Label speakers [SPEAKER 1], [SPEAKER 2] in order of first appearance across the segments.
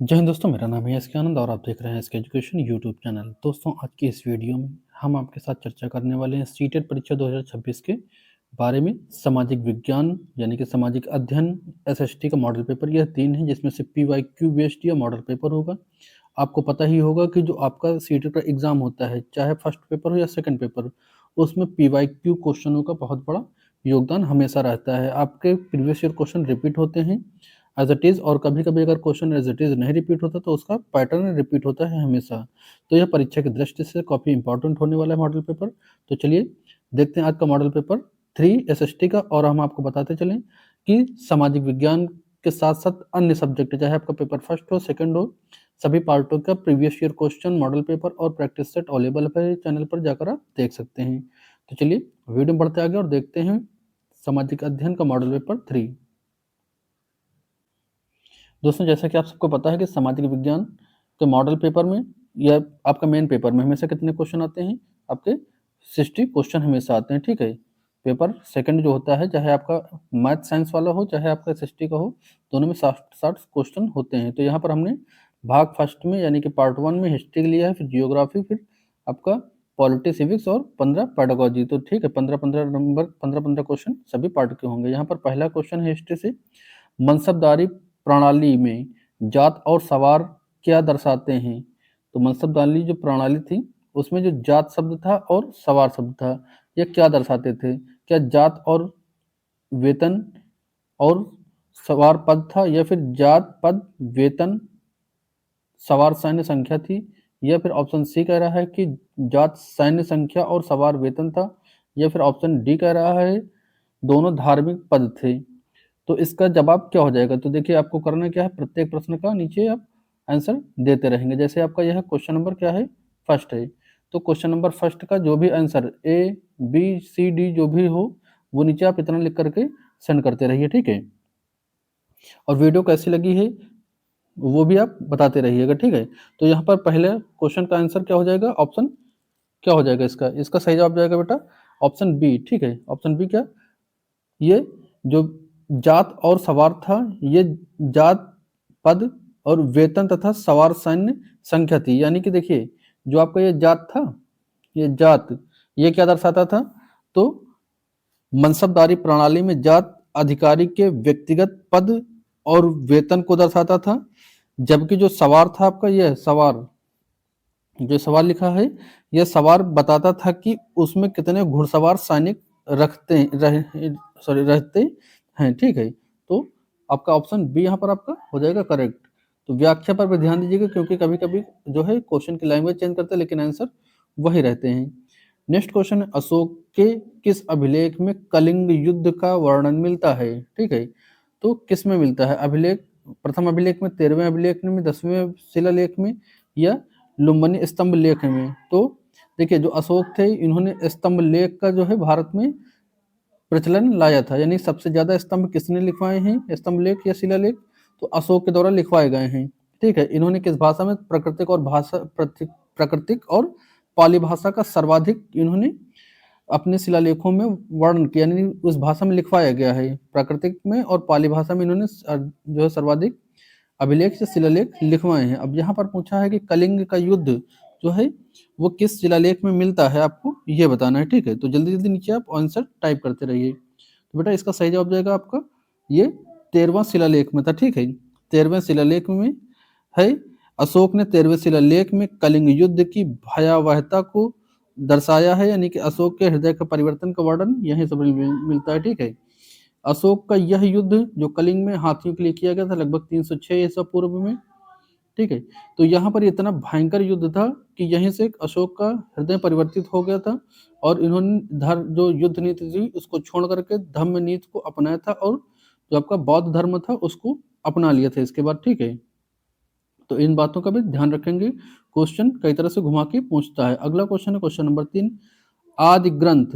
[SPEAKER 1] जय हिंद दोस्तों, मेरा नाम है एस के आनंद और आप देख रहे हैं एस के एजुकेशन यूट्यूब चैनल। दोस्तों, आज की इस वीडियो में हम आपके साथ चर्चा करने वाले हैं सीटेट परीक्षा 2026 के बारे में। सामाजिक विज्ञान यानी कि सामाजिक अध्ययन एसएसटी का मॉडल पेपर यह 3 है, जिसमें से पीवाईक्यू बेस्ड या मॉडल पेपर होगा। आपको पता ही होगा कि जो आपका सीटेट का एग्ज़ाम होता है, चाहे फर्स्ट पेपर हो या सेकंड पेपर, उसमें पीवाईक्यू क्वेश्चनों का बहुत बड़ा योगदान हमेशा रहता है। आपके प्रीवियस ईयर क्वेश्चन रिपीट होते हैं एज इट इज़, और कभी-कभी अगर क्वेश्चन एज इट इज़ नहीं रिपीट होता तो उसका पैटर्न रिपीट होता है हमेशा। तो यह परीक्षा की दृष्टि से काफ़ी इंपॉर्टेंट होने वाला है मॉडल पेपर। तो चलिए देखते हैं आज का मॉडल पेपर 3 एसएसटी का, और हम आपको बताते चलें कि सामाजिक विज्ञान के साथ-साथ अन्य सब्जेक्ट, चाहे आपका पेपर फर्स्ट हो, सेकंड हो, सभी पार्टों का previous year question, model paper और प्रैक्टिस सेट अवेलेबल है चैनल पर, जाकर आप देख सकते हैं। तो चलिए वीडियो में बढ़ते आगे और देखते हैं सामाजिक अध्ययन का मॉडल पेपर 3। दोस्तों, जैसा कि आप सबको पता है कि सामाजिक विज्ञान के मॉडल पेपर में या आपका मेन पेपर में हमेशा कितने क्वेश्चन आते हैं? आपके 60 क्वेश्चन हमेशा आते हैं, ठीक है? पेपर सेकंड जो होता है, चाहे आपका मैथ साइंस वाला हो, चाहे आपका एसएसटी का हो, दोनों में 60-60 क्वेश्चन होते हैं। तो यहाँ पर हमने भाग फर्स्ट में यानी कि पार्ट 1 में हिस्ट्री लिया है, फिर जियोग्राफी, फिर आपका पॉलिटी, सिविक्स और 15 पेडागॉजी। तो ठीक है, 15-15 नंबर, 15-15 क्वेश्चन सभी पार्ट के होंगे। यहाँ पर पहला क्वेश्चन है हिस्ट्री से। मनसबदारी प्रणाली में जात और सवार क्या दर्शाते हैं? तो मनसबदारी जो प्रणाली थी, उसमें जो जात शब्द था और सवार शब्द था, ये क्या दर्शाते थे? क्या जात और वेतन और सवार पद था, या फिर जात, पद, वेतन, सवार सैन्य संख्या थी, या फिर ऑप्शन सी कह रहा है कि जात सैन्य संख्या और सवार वेतन था, या फिर ऑप्शन डी कह रहा है दोनों धार्मिक पद थे। तो इसका जवाब क्या हो जाएगा? तो देखिए, आपको करना क्या है, प्रत्येक प्रश्न का नीचे आप आंसर देते रहेंगे। जैसे आपका यह क्वेश्चन नंबर क्या है, फर्स्ट है, तो क्वेश्चन नंबर फर्स्ट का जो भी answer A, B, C, D जो भी हो, वो नीचे आप इतना लिख करके सेंड करते रहिए, ठीक है? और वीडियो कैसी लगी है वो भी आप बताते रहिएगा, ठीक है? तो यहाँ पर पहले क्वेश्चन का आंसर क्या हो जाएगा, ऑप्शन क्या हो जाएगा इसका? इसका सही जवाब जाएगा बेटा ऑप्शन बी, ठीक है? ऑप्शन बी क्या? ये जो जात और सवार था, ये जात, पद और वेतन तथा सवार सैन्य संख्या थी। यानी कि देखिए, जो आपका ये जात था, ये जात, ये क्या दर्शाता था? तो मनसबदारी प्रणाली में जात अधिकारी के व्यक्तिगत पद और वेतन को दर्शाता था, जबकि जो सवार था आपका, यह सवार, जो सवाल लिखा है, यह सवार बताता था कि उसमें कितने घुड़सवार सैनिक रहते हैं, ठीक है? तो आपका ऑप्शन बी यहाँ पर आपका हो जाएगा करेक्ट। तो व्याख्या पर भी ध्यान दीजिएगा, क्योंकि कभी-कभी जो है क्वेश्चन की लैंग्वेज चेंज करते हैं, लेकिन आंसर वही रहते हैं। नेक्स्ट क्वेश्चन है, अशोक के किस अभिलेख में कलिंग युद्ध का वर्णन मिलता है? ठीक है? तो किस में मिलता है अभिलेख? प्रथम अभिलेख में, 13वें अभिलेख में, 10वें शिलालेख में, या लुम्बिनी स्तंभ लेख में? तो देखिए, जो अशोक थे, इन्होंने स्तंभ लेख का जो है भारत में प्रचलन लाया था। यानी सबसे ज्यादा स्तंभ किसने लिखवाए हैं, स्तंभ लेख या शिलालेख? तो अशोक के द्वारा लिखवाए गए हैं, ठीक है? इन्होंने किस भाषा में प्राकृतिक और पाली भाषा का सर्वाधिक इन्होंने अपने शिलालेखों में वर्णन किया, यानी उस भाषा में लिखवाया गया है। प्राकृतिक में और पाली भाषा में इन्होंने जो है सर्वाधिक अभिलेख से शिलालेख लिखवाए हैं। अब यहाँ पर पूछा है कि कलिंग का युद्ध जो है वो किस शिलालेख में मिलता है, आपको ये बताना है, ठीक है? तो जल्दी जल्दी नीचे आप आंसर टाइप करते रहिए। तो बेटा इसका सही जवाब जाएगा आपका ये 13वां शिलालेख में था, ठीक है? 13वें शिलालेख में है। अशोक ने 13वें शिलालेख में कलिंग युद्ध की भयावहता को दर्शाया है, यानी कि अशोक के हृदय का परिवर्तन का वर्णन यहीं से मिलता है, ठीक है? अशोक का यह युद्ध जो कलिंग में हाथियों के लिए किया गया था, लगभग 306 ईसा पूर्व में, ठीक है? तो यहाँ पर इतना भयंकर युद्ध था कि यहीं से अशोक का हृदय परिवर्तित हो गया था, और इन्होंने धर्म, जो युद्ध नीति थी, उसको छोड़ करके धम्म नीति को अपनाया था, और जो आपका बौद्ध धर्म था उसको अपना लिया था इसके बाद, ठीक है? तो इन बातों का भी ध्यान रखेंगे। क्वेश्चन कई तरह से घुमा के पूछता है। अगला क्वेश्चन है क्वेश्चन नंबर 3, आदि ग्रंथ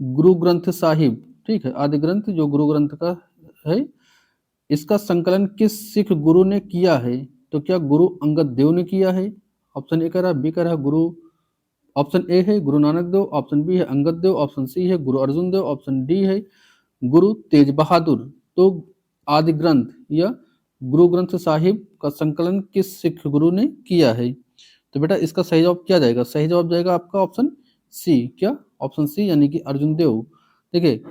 [SPEAKER 1] गुरु ग्रंथ साहिब, ठीक है? आदि ग्रंथ जो गुरु ग्रंथ का है, इसका संकलन किस सिख गुरु ने किया है? तो क्या गुरु अंगद देव ने किया है? ऑप्शन ए कह रहा है, बी कह रहा है गुरु, ऑप्शन ए है गुरु नानक देव, ऑप्शन बी है अंगद देव, ऑप्शन सी है गुरु अर्जुन देव, ऑप्शन डी है गुरु तेज बहादुर। तो आदि ग्रंथ या गुरु ग्रंथ साहिब का संकलन किस सिख गुरु ने किया है? तो बेटा इसका सही जवाब क्या जाएगा? सही जवाब जाएगा आपका ऑप्शन सी। क्या? ऑप्शन सी, यानी कि अर्जुन देव। देखिए,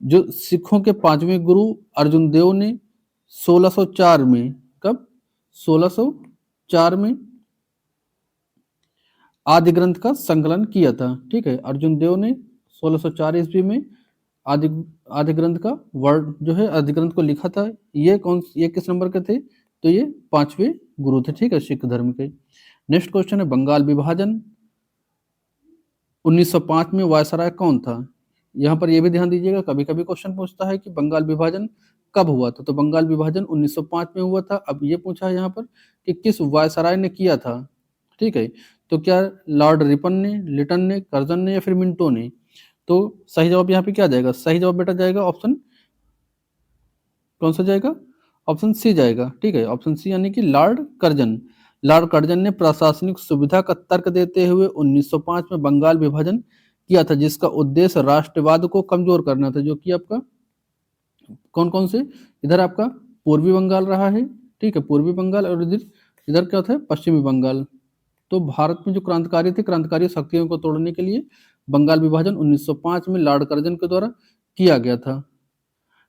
[SPEAKER 1] जो सिखों के पांचवें गुरु अर्जुन देव ने 1604 में, कब? 1604 में आदि ग्रंथ का संकलन किया था। ठीक है, अर्जुन देव ने 1604 ईस्वी में आदि आदि ग्रंथ का वर्ड जो है आदि ग्रंथ को लिखा था। ये किस नंबर के थे? तो ये पांचवें गुरु थे। ठीक है, सिख धर्म के। नेक्स्ट क्वेश्चन है, बंगाल विभाजन 1905 में वायसराय कौन था? यहाँ पर यह भी ध्यान दीजिएगा, कभी कभी क्वेश्चन पूछता है कि बंगाल विभाजन कब हुआ था, तो बंगाल विभाजन 1905 में हुआ था। अब ये पूछा है यहाँ पर कि किस वायसराय ने किया था। ठीक है, तो क्या लॉर्ड रिपन ने, लिटन ने, कर्जन ने या फिर मिंटो ने? तो सही जवाब यहाँ पे क्या जाएगा? सही जवाब बेटा जाएगा ऑप्शन, कौन सा जाएगा? ऑप्शन सी जाएगा। ठीक है, ऑप्शन सी, यानी कि लॉर्ड कर्जन। लॉर्ड कर्जन ने प्रशासनिक सुविधा का तर्क देते हुए 1905 में बंगाल विभाजन किया था, जिसका उद्देश्य राष्ट्रवाद को कमजोर करना था। जो कि आपका कौन कौन से, इधर आपका पूर्वी बंगाल रहा है। ठीक है, पूर्वी बंगाल, और इधर इधर क्या था? पश्चिमी बंगाल। तो भारत में जो क्रांतिकारी थे, क्रांतिकारी शक्तियों को तोड़ने के लिए बंगाल विभाजन 1905 में लॉर्ड कर्जन के द्वारा किया गया था।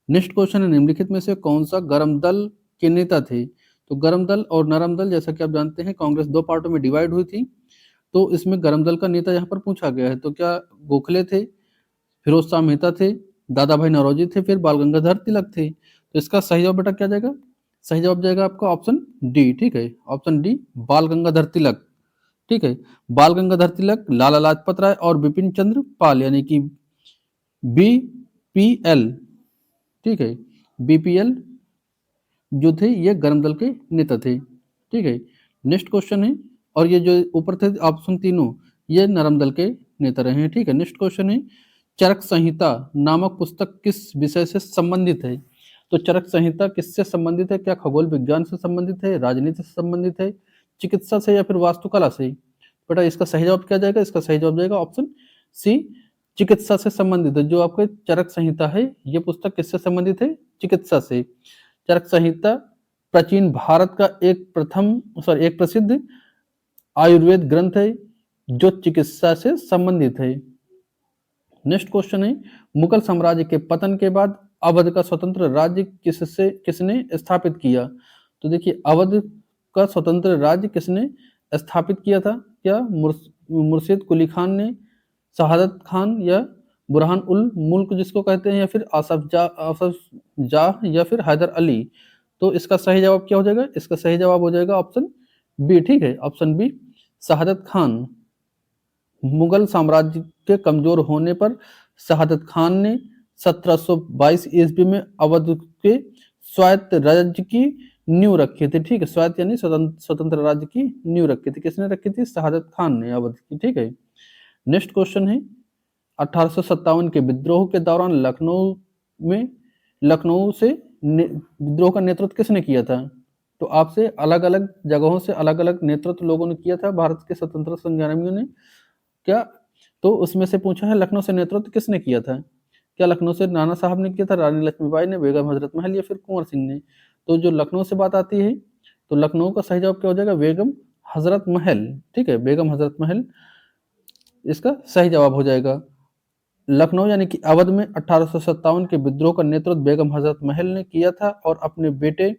[SPEAKER 1] नेक्स्ट क्वेश्चन है, निम्नलिखित में से कौन सा गर्म दल के नेता थे? तो गर्म दल और नरम दल, जैसा कि आप जानते हैं, कांग्रेस दो पार्टों में डिवाइड हुई थी। तो इसमें गर्म दल का नेता यहाँ पर पूछा गया है। तो क्या गोखले थे, फिरोज शाह मेहता थे, दादा भाई नौरोजी थे, फिर बाल गंगाधर तिलक थे? तो इसका सही जवाब बेटा क्या जाएगा? सही जवाब जाएगा आपका ऑप्शन डी। ठीक है, ऑप्शन डी, बाल गंगाधर तिलक। ठीक है, बाल गंगाधर तिलक, लाला लाजपत राय और बिपिन चंद्र पाल, यानी कि बीपीएल। ठीक है, बीपीएल जो थे ये गर्म दल के नेता थे। ठीक है, नेक्स्ट क्वेश्चन है, और ये जो ऊपर थे ऑप्शन तीनों, ये नरम दल के नेता रहे हैं। ठीक है, नेक्स्ट क्वेश्चन है, चरक संहिता नामक पुस्तक किस विषय से संबंधित है? तो चरक संहिता किससे संबंधित है? क्या खगोल विज्ञान से संबंधित है, राजनीति से संबंधित है, चिकित्सा से, या फिर वास्तुकला से? बेटा इसका सही जवाब क्या जाएगा? इसका सही जवाब जाएगा ऑप्शन सी, चिकित्सा से संबंधित है। जो आपके चरक संहिता है, ये पुस्तक किससे संबंधित है? चिकित्सा से। चरक संहिता प्राचीन भारत का एक प्रसिद्ध आयुर्वेद ग्रंथ है जो चिकित्सा से संबंधित है। नेक्स्ट क्वेश्चन है, मुगल साम्राज्य के पतन के बाद अवध का स्वतंत्र राज्य किसने स्थापित किया? तो देखिए, अवध का स्वतंत्र राज्य किसने स्थापित किया था? क्या मुर्शिद कुली खान ने, शहादत खान, या बुरहान उल मुल्क जिसको कहते हैं, या फिर आसफ जाह, या फिर हैदर अली? तो इसका सही जवाब क्या हो जाएगा? इसका सही जवाब हो जाएगा ऑप्शन बी। ठीक है, ऑप्शन बी, शहादत खान। मुगल साम्राज्य के कमजोर होने पर शहादत खान ने 1722 ईस्वी में अवध के स्वायत्त राज्य की नींव रखी थी। ठीक है, स्वायत्त यानी स्वतंत्र राज्य की नींव रखी थी। किसने रखी थी? शहादत खान ने, अवध की। ठीक है, नेक्स्ट क्वेश्चन है, 1857 के विद्रोह के दौरान लखनऊ से विद्रोह का नेतृत्व किसने किया था? तो आपसे अलग अलग जगहों से अलग अलग नेतृत्व लोगों ने किया था, भारत के स्वतंत्रता संग्रामियों ने। क्या? तो उसमें से पूछा है, लखनऊ से नेतृत्व किसने किया था? क्या लखनऊ से नाना साहब ने किया था, रानी लक्ष्मीबाई ने, बेगम हजरत महल, या फिर कुंवर सिंह ने? तो जो लखनऊ से बात आती है, तो लखनऊ का सही जवाब क्या हो जाएगा? बेगम हजरत महल। ठीक है, बेगम हजरत महल इसका सही जवाब हो जाएगा। लखनऊ यानी कि अवध में 1857 के विद्रोह का नेतृत्व बेगम हजरत महल ने किया था, और अपने बेटे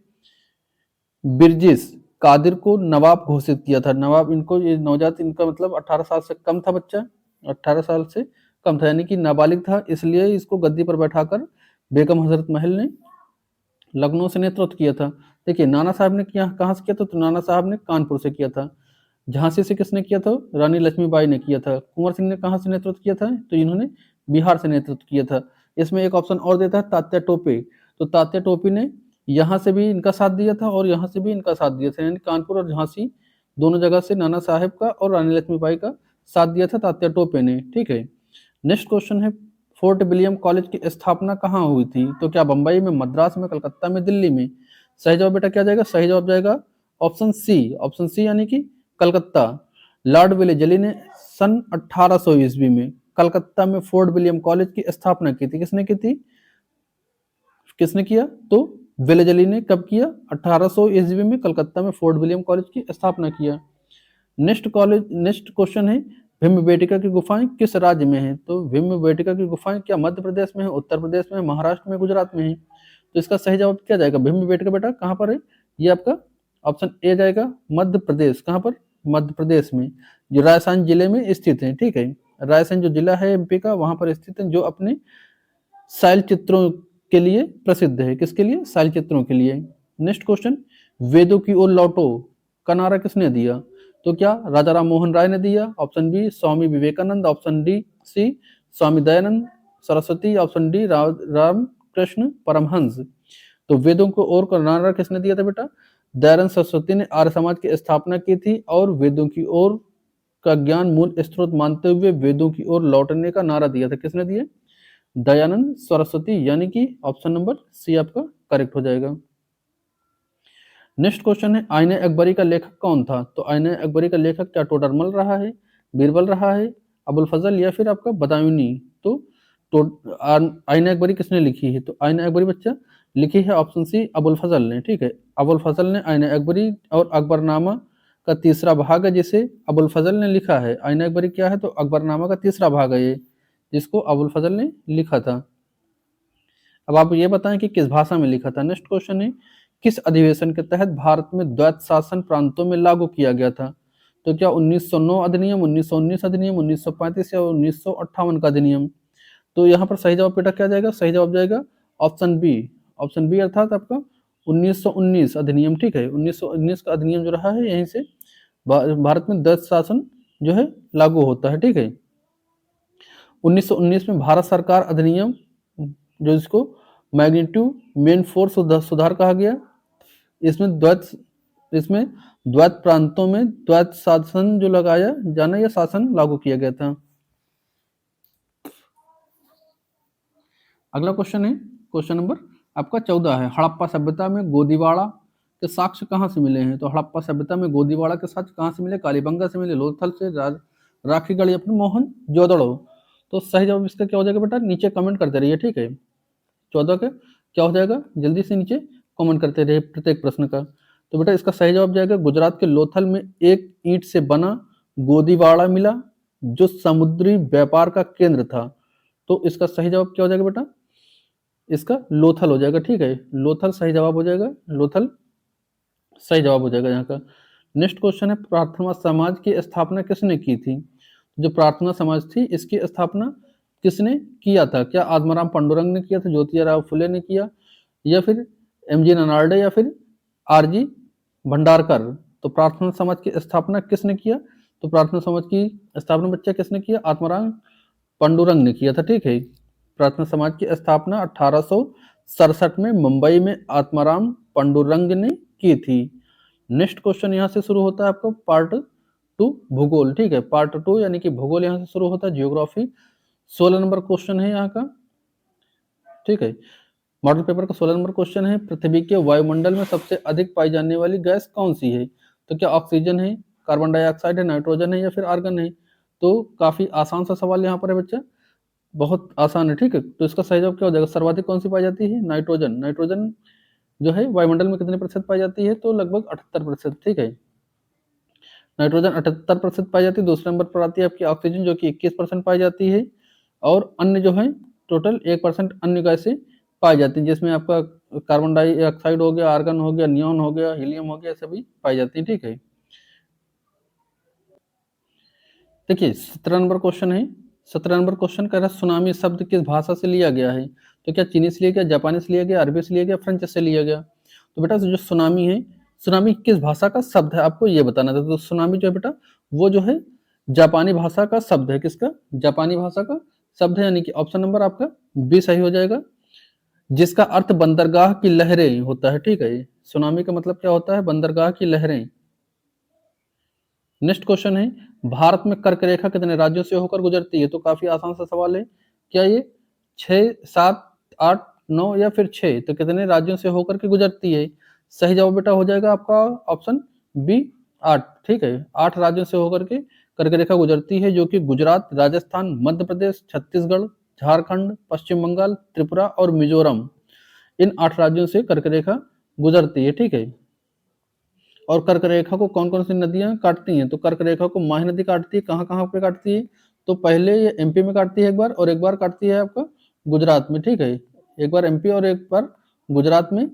[SPEAKER 1] बिरजिस कादिर को नवाब घोषित किया था। नवाब, इनको ये नवजात, इनका मतलब 18 साल से कम था बच्चा, 18 साल से कम था, यानी कि नाबालिग था, इसलिए इसको गद्दी पर बैठाकर बेगम हजरत महल ने लखनऊ से नेतृत्व किया था। देखिए, नाना साहब ने किया, कहाँ से किया था? तो नाना साहब ने कानपुर से किया था। झांसी से किसने किया था? रानी लक्ष्मीबाई ने किया था। कुंवर सिंह ने कहाँ से नेतृत्व किया था? तो इन्होंने बिहार से नेतृत्व किया था। इसमें एक ऑप्शन और देता है, तात्या टोपे। तो तात्या टोपे ने यहाँ से भी इनका साथ दिया था और यहाँ से भी इनका साथ दिया था, यानी कानपुर और झांसी दोनों जगह से नाना साहेब का और रानी लक्ष्मीबाई का साथ दिया था तात्या टोपे ने। ठीक है, नेक्स्ट क्वेश्चन है, फोर्ट विलियम कॉलेज की स्थापना कहाँ हुई थी? तो क्या बंबई में, मद्रास में, कलकत्ता में, दिल्ली में? सही जवाब बेटा क्या जाएगा? सही जवाब जाएगा ऑप्शन सी। ऑप्शन सी यानी कि कलकत्ता। लॉर्ड वेलेजली ने सन 1800 ईस्वी में कलकत्ता में फोर्ट विलियम कॉलेज की स्थापना की थी। किसने की थी? किसने किया? तो वेलेजली ने कब किया? 1800 ईस्वी में कलकत्ता में फोर्ट विलियम कॉलेज की स्थापना किया। नेक्स्ट क्वेश्चन है, भीमबेटका की गुफाएं किस राज्य में है? तो भीमबेटका की गुफाएं क्या मध्य प्रदेश में है, उत्तर प्रदेश में, महाराष्ट्र में, गुजरात में है? तो इसका सही जवाब क्या जाएगा? भीमबेटका बेटा कहाँ पर है? ये आपका ऑप्शन ए जाएगा, मध्य प्रदेश। कहाँ पर? मध्य प्रदेश में, जो राजस्थान जिले में स्थित है। ठीक है, राजस्थान जो जिला है एमपी का, वहां पर स्थित है, जो अपने शैल चित्रों के लिए प्रसिद्ध है। किसके लिए? शैल चित्रों के लिए। नेक्स्ट क्वेश्चन, वेदों की ओर लौटो का नारा किसने दिया? तो क्या राजा राम मोहन राय ने दिया? Option B Swami Vivekananda, option D C Swami Dayanand Saraswati, option D Ramakrishna Paramhans. तो वेदों को ओर का नारा किसने दिया था बेटा? दयानंद सरस्वती ने आर्य समाज की स्थापना की थी और वेदों की ओर का ज्ञान मूल स्रोत मानते हुए वेदों की ओर लौटने का नारा दिया था। किसने दिया? दयानंद सरस्वती, यानी कि ऑप्शन नंबर सी आपका करेक्ट हो जाएगा। नेक्स्ट क्वेश्चन है, आईने अकबरी का लेखक कौन था? तो आईने अकबरी का लेखक क्या टोडरमल रहा है, बीरबल रहा है, अबुल फजल या फिर आपका बदायूनी? तो आईने अकबरी किसने लिखी है? तो आईने अकबरी बच्चा लिखी है ऑप्शन सी अबुल फजल ने। ठीक है, अबुल फजल ने आईने अकबरी और अकबरनामा का तीसरा भाग है जिसे अबुल फजल ने लिखा है। आईने अकबरी क्या है? तो अकबरनामा का तीसरा भाग है ये, जिसको अबुल फजल ने लिखा था। अब आप ये बताएं कि किस भाषा में लिखा था। नेक्स्ट क्वेश्चन है, किस अधिवेशन के तहत भारत में द्वैत शासन प्रांतों में लागू किया गया था? तो क्या 1909 अधिनियम, 1919 अधिनियम, 1935 या 1958 का अधिनियम? तो यहाँ पर सही जवाब बेटा क्या जाएगा? सही जवाब जाएगा ऑप्शन बी। ऑप्शन बी अर्थात आपका 1919 अधिनियम। ठीक है, 1919 का अधिनियम जो रहा है, यहीं से भारत में द्वैत शासन जो है लागू होता है। ठीक है, 1919 में भारत सरकार अधिनियम, जो इसको मैग्नीट्यूड मेन फोर्स सुधार कहा गया, इसमें द्वैत प्रांतों में द्वैत शासन जो लगाया जाना या शासन लागू किया गया था। अगला क्वेश्चन है क्वेश्चन नंबर आपका 14 है, हड़प्पा सभ्यता में गोदीवाड़ा के साक्ष्य कहाँ से मिले हैं? तो हड़प्पा सभ्यता में गोदीवाड़ा के साक्ष्य कहाँ से मिले? कालीबंगा से मिले, लोथल से, राखीगढ़ या फिर मोहन जोदड़ो? तो सही जवाब इसका क्या हो जाएगा बेटा? नीचे कमेंट करते रहिए। ठीक है, 14 का क्या हो जाएगा? जल्दी से नीचे कमेंट करते रहिए प्रत्येक प्रश्न का। तो बेटा इसका सही जवाब जाएगा, गुजरात के लोथल में एक ईंट से बना गोदीवाड़ा मिला जो समुद्री व्यापार का केंद्र था। तो इसका सही जवाब क्या हो जाएगा बेटा? इसका लोथल हो जाएगा। ठीक है, लोथल सही जवाब हो जाएगा, लोथल सही जवाब हो जाएगा यहाँ का। नेक्स्ट क्वेश्चन है, प्रार्थना समाज की स्थापना किसने की थी? जो प्रार्थना समाज थी, इसकी स्थापना किसने किया था? क्या आत्माराम पांडुरंग ने किया था, ज्योतिराव फुले ने किया, या फिर एमजी ननाल्डे, या फिर आरजी भंडारकर? तो प्रार्थना समाज की स्थापना किसने किया? तो प्रार्थना समाज की स्थापना बच्चा किसने किया? आत्माराम पांडुरंग ने किया था। ठीक है, प्रार्थना समाज की स्थापना 1867 में मुंबई में आत्माराम पांडुरंग ने की थी। नेक्स्ट क्वेश्चन यहाँ से शुरू होता है आपको पार्ट 2 भूगोल। ठीक है, पार्ट 2 यानी कि भूगोल यहाँ से शुरू होता है, जियोग्राफी। 16 नंबर क्वेश्चन है यहाँ का। ठीक है, मॉडल पेपर का 16 नंबर क्वेश्चन है, पृथ्वी के वायुमंडल में सबसे अधिक पाई जाने वाली गैस कौन सी है? तो क्या ऑक्सीजन है, कार्बन डाइऑक्साइड है, नाइट्रोजन है, या फिर आर्गन है? तो काफी आसान सा सवाल यहाँ पर है बच्चा, बहुत आसान है। ठीक है, तो इसका सही जवाब क्या हो जाएगा? सर्वाधिक कौन सी पाई जाती है? नाइट्रोजन। नाइट्रोजन जो है वायुमंडल में कितने प्रतिशत पाई जाती है? तो लगभग 78%। ठीक है, नाइट्रोजन 78% पाई जाती है। दूसरे नंबर पर आती है आपकी ऑक्सीजन जो कि 21% पाई जाती है, और अन्य जो है टोटल 1% अन्य गैसें पाई जाती हैं, जिसमें आपका कार्बन डाइऑक्साइड हो गया, आर्गन हो गया, नियॉन हो गया, हीलियम हो गया, सभी पाई जाती हैं। ठीक है, देखिए 17 नंबर क्वेश्चन है। 17 नंबर क्वेश्चन कह रहा है, सुनामी शब्द किस भाषा से लिया गया है? तो क्या चीनी से लिया गया, जापानी से लिया गया, अरबी से लिया गया, फ्रेंच से लिया गया? तो बेटा जो सुनामी है, सुनामी किस भाषा का शब्द है आपको ये बताना था। तो सुनामी जो है बेटा, वो जो है जापानी भाषा का शब्द है। किसका? जापानी भाषा का शब्द है, यानी कि ऑप्शन नंबर आपका बी सही हो जाएगा, जिसका अर्थ बंदरगाह की लहरें होता है। ठीक है, सुनामी का मतलब क्या होता है? बंदरगाह की लहरें। नेक्स्ट क्वेश्चन है, भारत में कर्क रेखा कितने राज्यों से होकर गुजरती है? तो काफी आसान सा सवाल है, क्या ये 6, 7, 8, 9 या फिर 6? तो कितने राज्यों से होकर के गुजरती है? सही जवाब बेटा हो जाएगा आपका ऑप्शन बी 8। ठीक है, 8 राज्यों से होकर के कर्क रेखा गुजरती है, जो कि गुजरात, राजस्थान, मध्य प्रदेश, छत्तीसगढ़, झारखंड, पश्चिम बंगाल, त्रिपुरा और मिजोरम, इन 8 राज्यों से कर्क रेखा गुजरती है, ठीक है। और कर्क रेखा को कौन कौन सी नदियां काटती हैं? तो कर्क रेखा को माही नदी काटती है। कहाँ कहाँ पे काटती है? तो पहले ये एमपी में काटती है एक बार, और एक बार काटती है आपका गुजरात में, ठीक है। एक बार एमपी और एक बार गुजरात में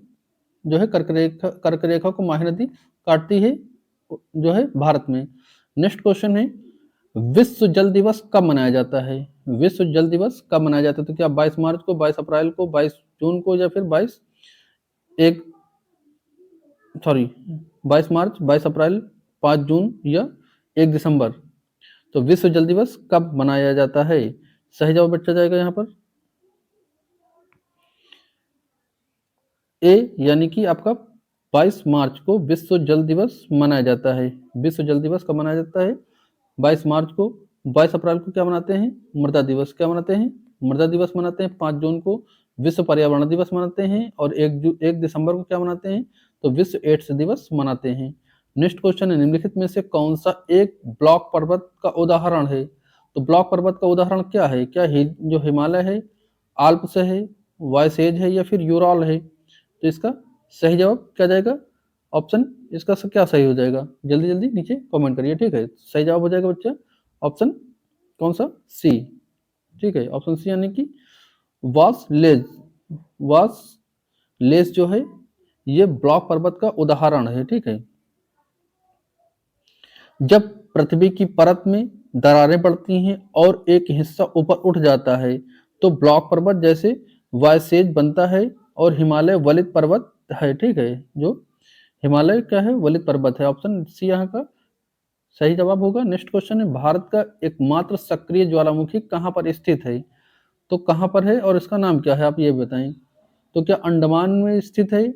[SPEAKER 1] जो है कर्क रेखा को माही नदी काटती है जो है भारत में। नेक्स्ट क्वेश्चन है, विश्व जल दिवस कब मनाया जाता है? विश्व जल दिवस कब मनाया जाता है? तो क्या 22 मार्च को, 22 अप्रैल को, 22 जून को, या फिर 22 मार्च, 22 अप्रैल, 5 जून या 1 दिसंबर? तो विश्व जल दिवस कब मनाया जाता है? सही जवाब बच्चा जाएगा यहाँ पर ए, यानी कि आपका 22 मार्च को विश्व जल दिवस मनाया जाता है। विश्व जल दिवस कब मनाया जाता है? 22 मार्च को। 22 अप्रैल को क्या मनाते हैं? मृदा दिवस। क्या मनाते हैं? मृदा दिवस मनाते हैं। 5 जून को विश्व पर्यावरण दिवस मनाते हैं, और 1 दिसंबर को क्या मनाते हैं? तो विश्व एड्स दिवस मनाते हैं। नेक्स्ट क्वेश्चन है, निम्नलिखित में से कौन सा एक ब्लॉक पर्वत का उदाहरण है? तो ब्लॉक पर्वत का उदाहरण क्या है? क्या जो हिमालय है, आल्प्स है, वायसेज है, या फिर यूरॉल है? तो इसका सही जवाब क्या जाएगा? ऑप्शन इसका क्या सही हो जाएगा? जल्दी जल्दी नीचे कमेंट करिए, ठीक है। सही जवाब हो जाएगा बच्चा ऑप्शन कौन सा? सी, ठीक है। ऑप्शन सी, यानी कि वास लेज। वास लेज जो है ये ब्लॉक पर्वत का उदाहरण है, ठीक है। जब पृथ्वी की परत में दरारें पड़ती हैं और एक हिस्सा ऊपर उठ जाता है तो ब्लॉक पर्वत जैसे वायसेज बनता है, और हिमालय वलित पर्वत है, ठीक है। जो हिमालय क्या है? वलित पर्वत है। ऑप्शन सी यहाँ का सही जवाब होगा। नेक्स्ट क्वेश्चन है, भारत का एकमात्र सक्रिय ज्वालामुखी कहाँ पर स्थित है? तो कहाँ पर है और इसका नाम क्या है, आप ये बताएं। तो क्या अंडमान में स्थित है,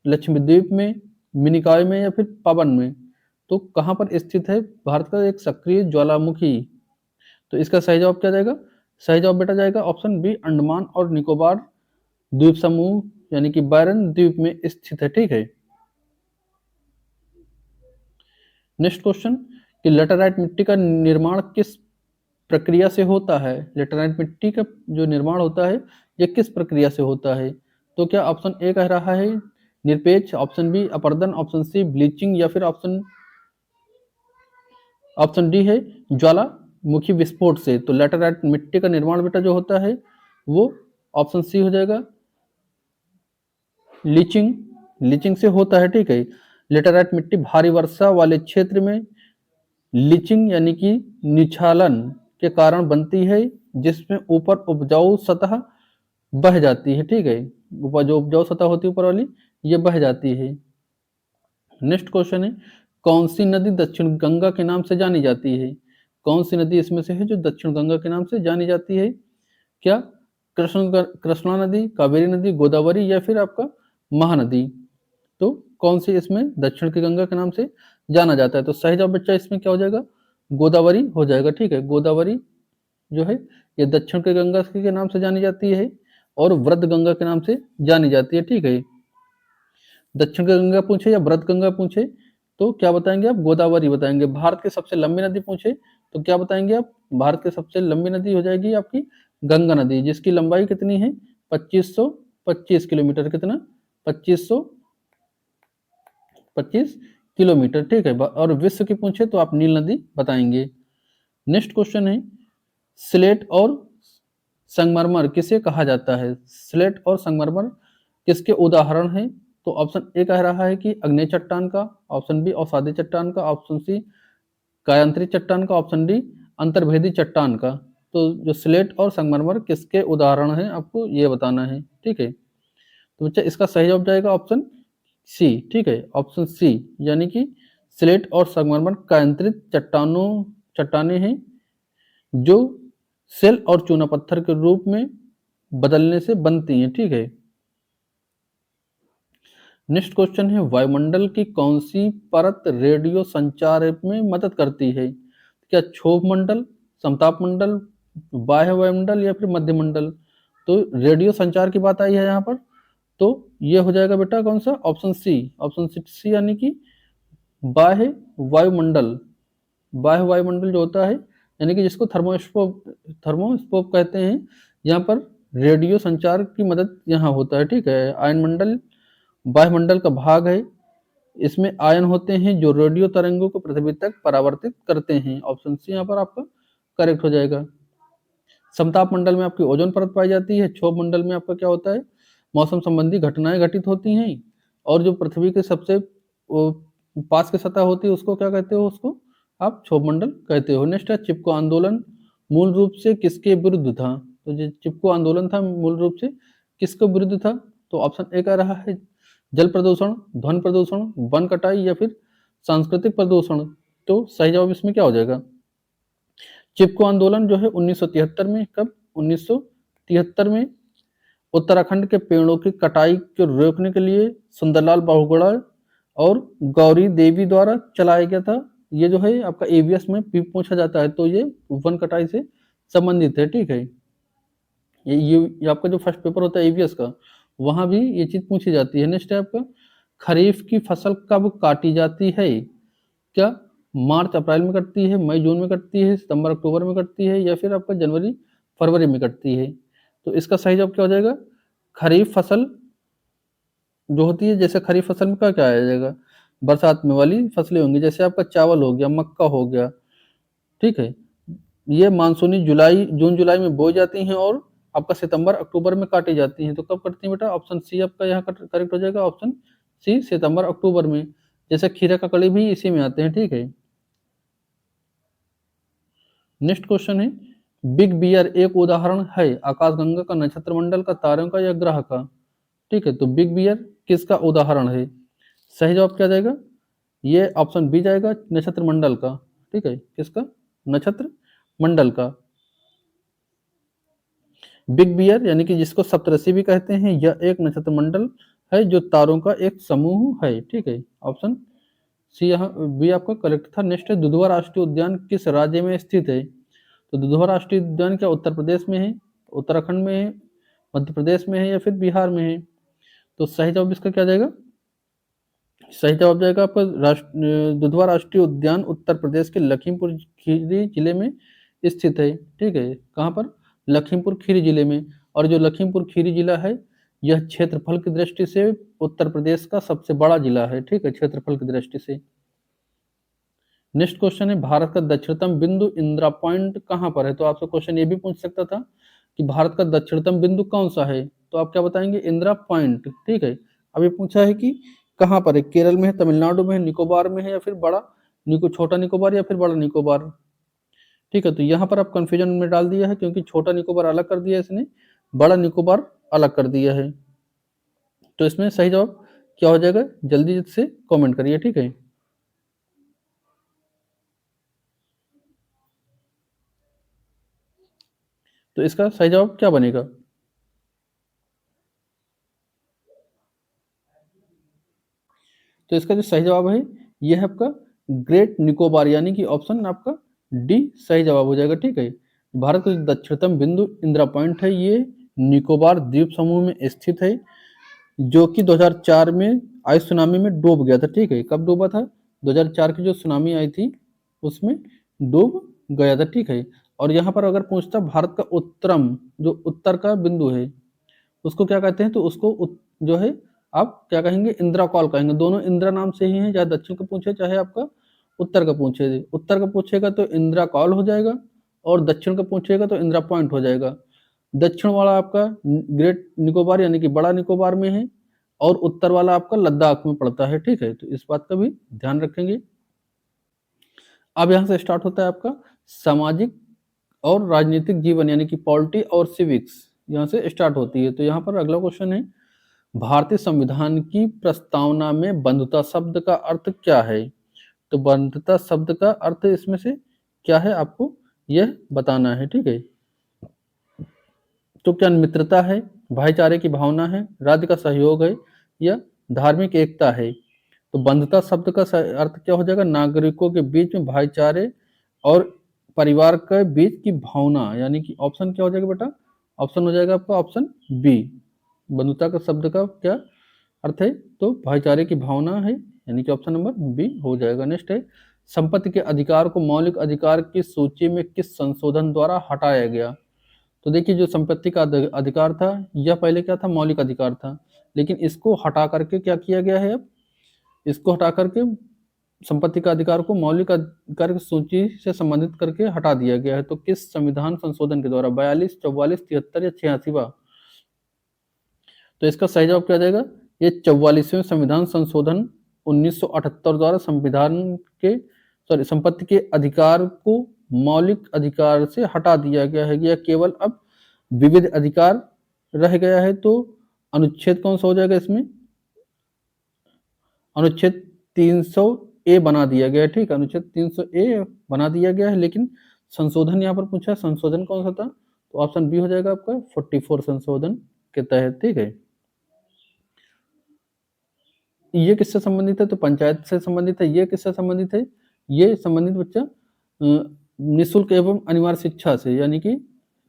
[SPEAKER 1] लक्षद्वीप में, मिनिकॉय में, या फिर पवन में? तो कहाँ पर स्थित है भारत का एक सक्रिय ज्वालामुखी? तो इसका सही जवाब क्या जाएगा? सही जवाब बेटा जाएगा ऑप्शन बी, अंडमान और निकोबार द्वीप समूह यानी कि बैरन द्वीप में स्थित है, ठीक है। नेक्स्ट क्वेश्चन कि लेटराइट मिट्टी का निर्माण किस प्रक्रिया से होता है? लेटराइट मिट्टी का जो निर्माण होता है ये किस प्रक्रिया से होता है? तो क्या ऑप्शन ए कह रहा है निरपेक्ष, ऑप्शन बी अपर्दन, ऑप्शन सी ब्लीचिंग, या फिर ऑप्शन डी है ज्वालामुखी विस्फोट से? तो लेटराइट मिट्टी का निर्माण बेटा जो होता है वो ऑप्शन सी हो जाएगा, लीचिंग। लीचिंग से होता है, ठीक है। लेटराइट मिट्टी भारी वर्षा वाले क्षेत्र में लीचिंग यानी कि निछालन के कारण बनती है, जिसमें ऊपर उपजाऊ सतह बह जाती है, ठीक है। ऊपर जो उपजाऊ सतह होती है ऊपर वाली ये बह जाती है। नेक्स्ट क्वेश्चन है, कौन सी नदी दक्षिण गंगा के नाम से जानी जाती है? कौन सी नदी इसमें से है जो दक्षिण गंगा के नाम से जानी जाती है? क्या कृष्णा नदी, कावेरी नदी, गोदावरी, या फिर आपका महानदी? तो कौन सी इसमें दक्षिण की गंगा के नाम से जाना जाता है? तो सही जवाब बच्चा इसमें क्या हो जाएगा? गोदावरी हो जाएगा, ठीक है। गोदावरी जो है ये दक्षिण की गंगा के नाम से जानी जाती है और वृद्ध गंगा के नाम से जानी जाती है, ठीक है। दक्षिण की गंगा पूछे या वृद्ध गंगा पूछे तो क्या बताएंगे आप? गोदावरी बताएंगे। भारत की सबसे लंबी नदी पूछे तो क्या बताएंगे आप? भारत की सबसे लंबी नदी हो जाएगी आपकी गंगा नदी, जिसकी लंबाई कितनी है? 2525 किलोमीटर। कितना? 2525 किलोमीटर, ठीक है। और विश्व की पूछे तो आप नील नदी बताएंगे। नेक्स्ट क्वेश्चन है, स्लेट और संगमरमर किसे कहा जाता है? स्लेट और संगमरमर किसके उदाहरण हैं? तो ऑप्शन ए कह रहा है कि अग्नेय चट्टान का, ऑप्शन बी अवसादी चट्टान का, ऑप्शन सी कायांतरित चट्टान का, ऑप्शन डी अंतर्भेदी चट्टान का। तो जो स्लेट और संगमरमर किसके उदाहरण हैं आपको ये बताना है, ठीक है। तो बच्चा इसका सही जवाब जाएगा ऑप्शन सी, ठीक है। ऑप्शन सी यानी कि स्लेट और संगमरमर कायांतरित चट्टाने हैं जो सेल और चूना पत्थर के रूप में बदलने से बनती हैं, ठीक है। नेक्स्ट क्वेश्चन है, वायुमंडल की कौन सी परत रेडियो संचार में मदद करती है? क्या क्षोभ मंडल, समताप मंडल, बाह्य वायुमंडल, या फिर मध्य मंडल? तो रेडियो संचार की बात आई है यहाँ पर, तो ये हो जाएगा बेटा कौन सा? Option C. ऑप्शन सी यानी कि बाह्य वायुमंडल। बाह्य वायुमंडल जो होता है यानी कि जिसको थर्मोस्कोप कहते हैं, यहाँ पर रेडियो संचार की मदद यहाँ होता है, ठीक है। आयनमंडल वायुमंडल का भाग है, इसमें आयन होते हैं जो रेडियो तरंगों को पृथ्वी तक परावर्तित करते हैं। ऑप्शन सी यहाँ पर आपका करेक्ट हो जाएगा। समताप मंडल में आपकी ओजोन परत पाई जाती है। क्षोभ मंडल में आपका क्या होता है, मौसम संबंधी घटनाएं घटित होती हैं। और जो पृथ्वी के सबसे पास की सतह होती है उसको क्या कहते हो, उसको आप क्षोभ मंडल कहते हो। नेक्स्ट है चिपको आंदोलन मूल रूप से किसके विरुद्ध था। तो जो चिपको आंदोलन था मूल रूप से किसके विरुद्ध था, तो ऑप्शन ए कह रहा है जल प्रदूषण, ध्वनि प्रदूषण, वन कटाई या फिर सांस्कृतिक प्रदूषण। तो सही जवाब इसमें क्या हो जाएगा, चिपको आंदोलन जो है 1973 में, कब 1973 में उत्तराखंड के पेड़ों की कटाई को रोकने के लिए सुंदरलाल बहुगुणा और गौरी देवी द्वारा चलाया गया था। ये जो है आपका एवीएस में भी पूछा जाता है, तो ये वन कटाई से संबंधित है, ठीक है। ये आपका जो फर्स्ट पेपर होता है एवीएस का, वहां भी ये चीज पूछी जाती है। नेक्स्ट है आपका खरीफ की फसल कब काटी जाती है, क्या मार्च अप्रैल में कटती है, मई जून में कटती है, सितंबर अक्टूबर में कटती है या फिर आपका जनवरी फरवरी में कटती है। तो इसका सही जवाब क्या हो जाएगा, खरीफ फसल जो होती है, जैसे खरीफ फसल में क्या क्या आ जाएगा, बरसात में वाली फसलें होंगी, जैसे आपका चावल हो गया, मक्का हो गया, ठीक है। ये मानसूनी जुलाई जून जुलाई में बोई जाती हैं और आपका सितंबर अक्टूबर में काटी जाती हैं। तो कब कटती हैं बेटा, ऑप्शन सी आपका यहाँ करेक्ट हो जाएगा, ऑप्शन सी सितंबर अक्टूबर में। जैसे खीरा ककड़ी भी इसी में आते हैं, ठीक है। नेक्स्ट क्वेश्चन है बिग बियर एक उदाहरण है आकाशगंगा का, नक्षत्र मंडल का, तारों का या ग्रह का, ठीक है। तो बिग बियर किसका उदाहरण है, सही जवाब क्या जाएगा, ये ऑप्शन बी जाएगा, नक्षत्र मंडल का, ठीक है। किसका, नक्षत्र मंडल का। बिग बियर यानी कि जिसको सप्तऋषि भी कहते हैं, यह एक नक्षत्र मंडल है जो तारों का एक समूह है, ठीक है। ऑप्शन सी यहाँ बी आपका करेक्ट था। नेक्स्ट है दुधवा राष्ट्रीय उद्यान किस राज्य में स्थित है। तो दुधवा राष्ट्रीय उद्यान क्या उत्तर प्रदेश में है, उत्तराखंड में है, मध्य प्रदेश में है या फिर बिहार में है। तो सही जवाब इसका क्या जाएगा, सही जवाब जाएगा आपका दुधवा राष्ट्रीय उद्यान उत्तर प्रदेश के लखीमपुर खीरी जिले में स्थित है, ठीक है। कहाँ पर, लखीमपुर खीरी जिले में। और जो लखीमपुर खीरी जिला है यह क्षेत्रफल की दृष्टि से उत्तर प्रदेश का सबसे बड़ा जिला है, ठीक है, क्षेत्रफल की दृष्टि से। नेक्स्ट क्वेश्चन है भारत का दक्षिणतम बिंदु इंदिरा पॉइंट कहाँ पर है। तो आपसे क्वेश्चन ये भी पूछ सकता था कि भारत का दक्षिणतम बिंदु कौन सा है, तो आप क्या बताएंगे, इंदिरा पॉइंट, ठीक है। अब ये पूछा है कि कहाँ पर है, केरल में है, तमिलनाडु में है, निकोबार में है या फिर बड़ा छोटा निकोबार या फिर बड़ा निकोबार, ठीक है। तो यहाँ पर आप कंफ्यूजन में डाल दिया है क्योंकि छोटा निकोबार अलग कर दिया है इसने, बड़ा निकोबार अलग कर दिया है। तो इसमें सही जवाब क्या हो जाएगा, जल्दी से कमेंट करिए, ठीक है। तो इसका सही जवाब क्या बनेगा, तो इसका जो सही जवाब है ये है आपका ग्रेट निकोबार, यानी कि ऑप्शन आपका डी सही जवाब हो जाएगा, ठीक है। भारत का दक्षिणतम बिंदु इंदिरा पॉइंट है, ये निकोबार द्वीप समूह में स्थित है, जो कि 2004 में आई सुनामी में डूब गया था, ठीक है। कब डूबा था, 2004 की जो सुनामी आई थी उसमें डूब गया था, ठीक है। और यहाँ पर अगर पूछता भारत का उत्तरम जो उत्तर का बिंदु है उसको क्या कहते हैं, तो उसको जो है आप क्या कहेंगे, इंदिरा कॉल कहेंगे। दोनों इंदिरा नाम से ही हैं, चाहे दक्षिण का पूछे चाहे आपका उत्तर का पूछे। उत्तर का पूछेगा तो इंदिरा कॉल हो जाएगा और दक्षिण का पूछेगा तो इंदिरा पॉइंट हो जाएगा। दक्षिण वाला आपका ग्रेट निकोबार यानी कि बड़ा निकोबार में है और उत्तर वाला आपका लद्दाख में पड़ता है, ठीक है। तो इस बात का भी ध्यान रखेंगे। अब यहाँ से स्टार्ट होता है आपका सामाजिक और राजनीतिक जीवन यानी कि पॉलिटी और सिविक्स, यहाँ से स्टार्ट होती है। तो यहाँ पर अगला क्वेश्चन है भारतीय संविधान की प्रस्तावना में बंधुता शब्द का अर्थ क्या है। तो बंधुता शब्द का अर्थ इसमें से क्या है आपको यह बताना है, ठीक है। तो क्या मित्रता है, भाईचारे की भावना है, राज्य का सहयोग है या धार्मिक एकता है। तो बंधुता शब्द का अर्थ क्या हो जाएगा, नागरिकों के बीच में भाईचारे और परिवार के बीच की भावना, यानी कि ऑप्शन क्या हो जाएगा बेटा, ऑप्शन हो जाएगा आपका ऑप्शन बी। बंधुता का शब्द का क्या अर्थ है, तो भाईचारे की भावना है, यानी कि ऑप्शन नंबर बी हो जाएगा। नेक्स्ट है संपत्ति के अधिकार को मौलिक अधिकार की सूची में किस संशोधन द्वारा हटाया गया। तो देखिए जो संपत्ति का अधिकार था, यह पहले क्या था, मौलिक अधिकार था, लेकिन इसको हटा करके क्या किया गया है, अब इसको हटा करके संपत्ति का अधिकार को मौलिक अधिकार की सूची से संबंधित करके हटा दिया गया है। तो किस संविधान संशोधन के द्वारा, 42, 44, 73 या 86वां? तो इसका सही जवाब क्या जाएगा, ये 44वें संविधान संशोधन 1978 द्वारा संविधान के संपत्ति के अधिकार को मौलिक अधिकार से हटा दिया गया है, यह केवल अब विविध अधिकार रह गया है। तो अनुच्छेद कौन सा हो जाएगा इसमें, अनुच्छेद 300 ए बना दिया गया है, ठीक है, अनुच्छेद 300 ए बना दिया गया है, लेकिन संशोधन यहाँ पर पूछा, संशोधन कौन सा था, तो ऑप्शन बी हो जाएगा आपका 44 संशोधन के तहत, ठीक है। ये किससे संबंधित है, तो पंचायत से संबंधित है। ये किससे संबंधित है, ये संबंधित बच्चा निःशुल्क एवं अनिवार्य शिक्षा से, यानी कि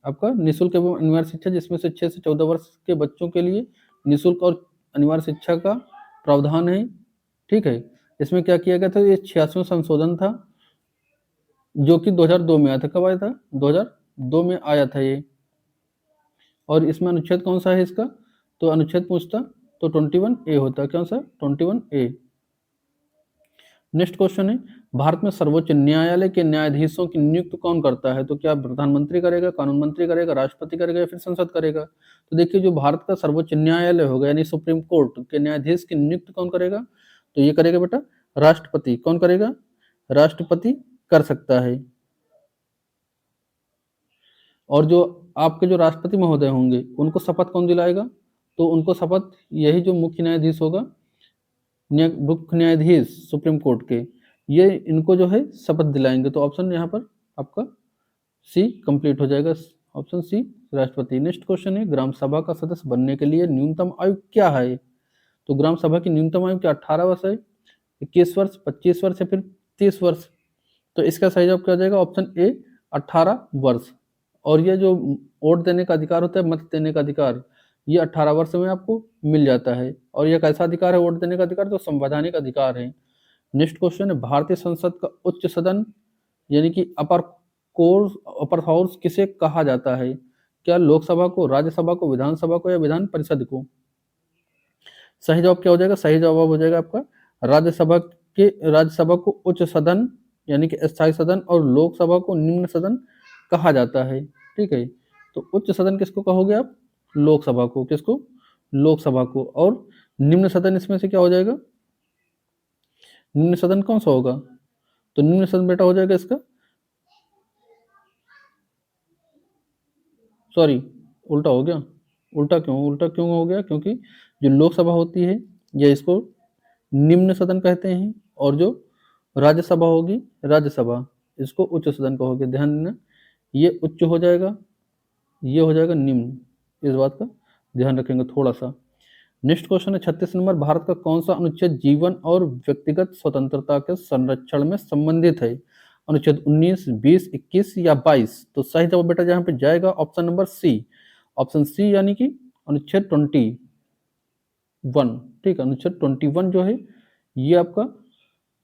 [SPEAKER 1] आपका निःशुल्क एवं अनिवार्य शिक्षा, जिसमें से 6 से 14 वर्ष के बच्चों के लिए निःशुल्क और अनिवार्य शिक्षा का प्रावधान है, ठीक है। इसमें क्या किया गया था, ये 86वां संशोधन था, जो कि 2002 में आया था। कब आया था, 2002 में आया था ये। और इसमें अनुच्छेद कौन सा है इसका, तो अनुच्छेद पूछता तो 21 ए होता, कौन सा, 21 ए। नेक्स्ट क्वेश्चन है, भारत में सर्वोच्च न्यायालय के न्यायाधीशों की नियुक्ति कौन करता है, तो क्या प्रधानमंत्री करेगा, कानून मंत्री करेगा, राष्ट्रपति करेगा या फिर संसद करेगा? तो देखिए जो भारत का सर्वोच्च न्यायालय होगा, यानी सुप्रीम कोर्ट के न्यायाधीश की नियुक्ति कौन करेगा, तो ये करेगा बेटा राष्ट्रपति। कौन करेगा, राष्ट्रपति कर सकता है। और जो आपके जो राष्ट्रपति महोदय होंगे, उनको शपथ कौन दिलाएगा, तो उनको शपथ यही जो मुख्य न्यायाधीश होगा, मुख्य न्यायाधीश सुप्रीम कोर्ट के, ये इनको जो है शपथ दिलाएंगे। तो ऑप्शन यहाँ पर आपका सी कंप्लीट हो जाएगा, ऑप्शन सी राष्ट्रपति। नेक्स्ट क्वेश्चन है, ग्राम सभा का सदस्य बनने के लिए न्यूनतम आयु क्या है, तो ग्राम सभा की न्यूनतम आयु क्या 18 वर्ष है, 21 वर्ष, 25 वर्ष या फिर 30 वर्ष? तो इसका सही जवाब क्या हो जाएगा, ऑप्शन ए 18 वर्ष। और ये जो वोट देने का अधिकार होता है, मत देने का अधिकार, ये 18 वर्ष में आपको मिल जाता है। और ये कैसा अधिकार है, वोट देने का अधिकार, तो संवैधानिक अधिकार है। नेक्स्ट क्वेश्चन है, भारतीय संसद का उच्च सदन यानी कि अपर हाउस किसे कहा जाता है, क्या लोकसभा को, राज्यसभा को, विधानसभा को या विधान परिषद को? सही जवाब क्या हो जाएगा, सही जवाब हो जाएगा आपका राज्यसभा को उच्च सदन यानी कि स्थायी सदन और लोकसभा को निम्न सदन कहा जाता है, ठीक है। तो उच्च सदन किसको कहोगे आप, लोकसभा को, किसको, लोकसभा को। और निम्न सदन इसमें से क्या हो जाएगा, निम्न सदन कौन सा होगा, तो निम्न सदन बेटा हो जाएगा इसका, सॉरी उल्टा हो गया, उल्टा क्यों हो गया, क्योंकि जो लोकसभा होती है या इसको निम्न सदन कहते हैं, और जो राज्यसभा होगी, राज्यसभा, इसको उच्च सदन कहोगे। ध्यान देना, ये उच्च हो जाएगा, ये हो जाएगा निम्न, इस बात का ध्यान रखेंगे थोड़ा सा। नेक्स्ट क्वेश्चन है 36 नंबर, भारत का कौन सा अनुच्छेद जीवन और व्यक्तिगत स्वतंत्रता के संरक्षण में संबंधित है, अनुच्छेद 19, 20, 21 या 22? तो सही जवाब बेटा यहाँ पे जाएगा option number C, option C यानी कि अनुच्छेद 21, ठीक है, अनुच्छेद 21 जो है ये आपका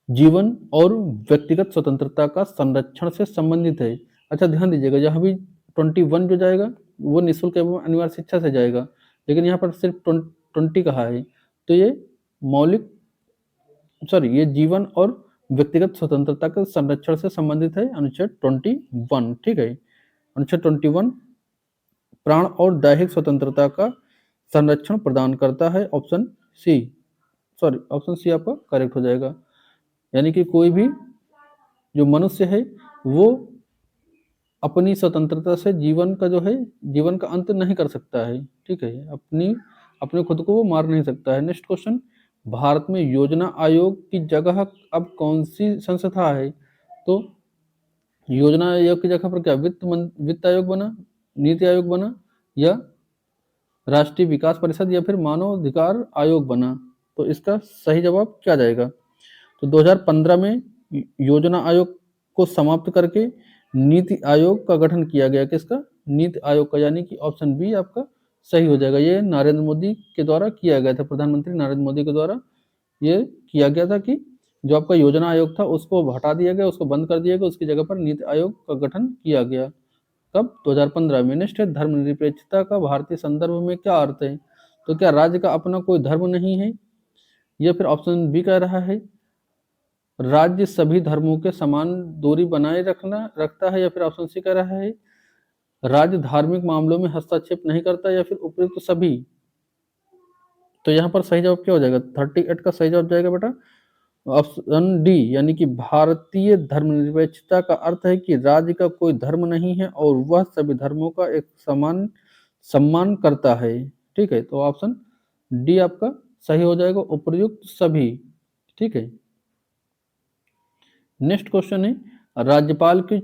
[SPEAKER 1] जीवन और व्यक्तिगत स्वतंत्रता का संरक्षण से संबंधित है। अच्छा ध्यान दीजिएगा, यहाँ भी 21 जो जाएगा वो निःशुल्क एवं अनिवार्य शिक्षा से जाएगा, लेकिन यहाँ पर सिर्फ 20 कहा है, तो ये ये जीवन और व्यक्तिगत स्वतंत्रता के संरक्षण से संबंधित है, अनुच्छेद 21, ठीक है। अनुच्छेद 21 प्राण और दैहिक स्वतंत्रता का संरक्षण प्रदान करता है, ऑप्शन सी, ऑप्शन सी आपका करेक्ट हो जाएगा। यानी कि कोई भी जो मनुष्य है वो अपनी स्वतंत्रता से जीवन का अंत नहीं कर सकता है, ठीक है, अपने खुद को वो मार नहीं सकता है। नेक्स्ट क्वेश्चन, भारत में योजना आयोग की जगह अब कौन सी संस्था है, तो योजना आयोग की जगह पर क्या वित्त आयोग बना, नीति आयोग बना, या राष्ट्रीय विकास परिषद, या फिर मानव अधिकार आयोग बना? तो इसका सही जवाब क्या जाएगा, तो 2015 में योजना आयोग को समाप्त करके नीति आयोग का गठन किया गया, किसका, नीति आयोग का, यानी कि ऑप्शन बी आपका सही हो जाएगा। ये नरेंद्र मोदी के द्वारा किया गया था, प्रधानमंत्री नरेंद्र मोदी के द्वारा ये किया गया था कि जो आपका योजना आयोग था उसको हटा दिया गया, उसको बंद कर दिया गया, उसकी जगह पर नीति आयोग का गठन किया गया। कब? 2015 में। नेक्स्ट है धर्मनिरपेक्षता का भारतीय संदर्भ में क्या अर्थ है? तो क्या राज्य का अपना कोई धर्म नहीं है, या फिर ऑप्शन बी कह रहा है राज्य सभी धर्मों के समान दूरी बनाए रखता है, या फिर ऑप्शन सी कह रहा है राज्य धार्मिक मामलों में हस्तक्षेप नहीं करता, या फिर उपयुक्त सभी। तो यहाँ पर सही जवाब क्या हो जाएगा? 38 का सही जवाब जाएगा बेटा ऑप्शन डी, यानी कि भारतीय धर्मनिरपेक्षता का अर्थ है कि राज्य का कोई धर्म नहीं है और वह सभी धर्मों का एक समान सम्मान करता है। ठीक है, तो ऑप्शन डी आपका सही हो जाएगा, उपयुक्त सभी। ठीक है, नेक्स्ट क्वेश्चन है राज्यपाल की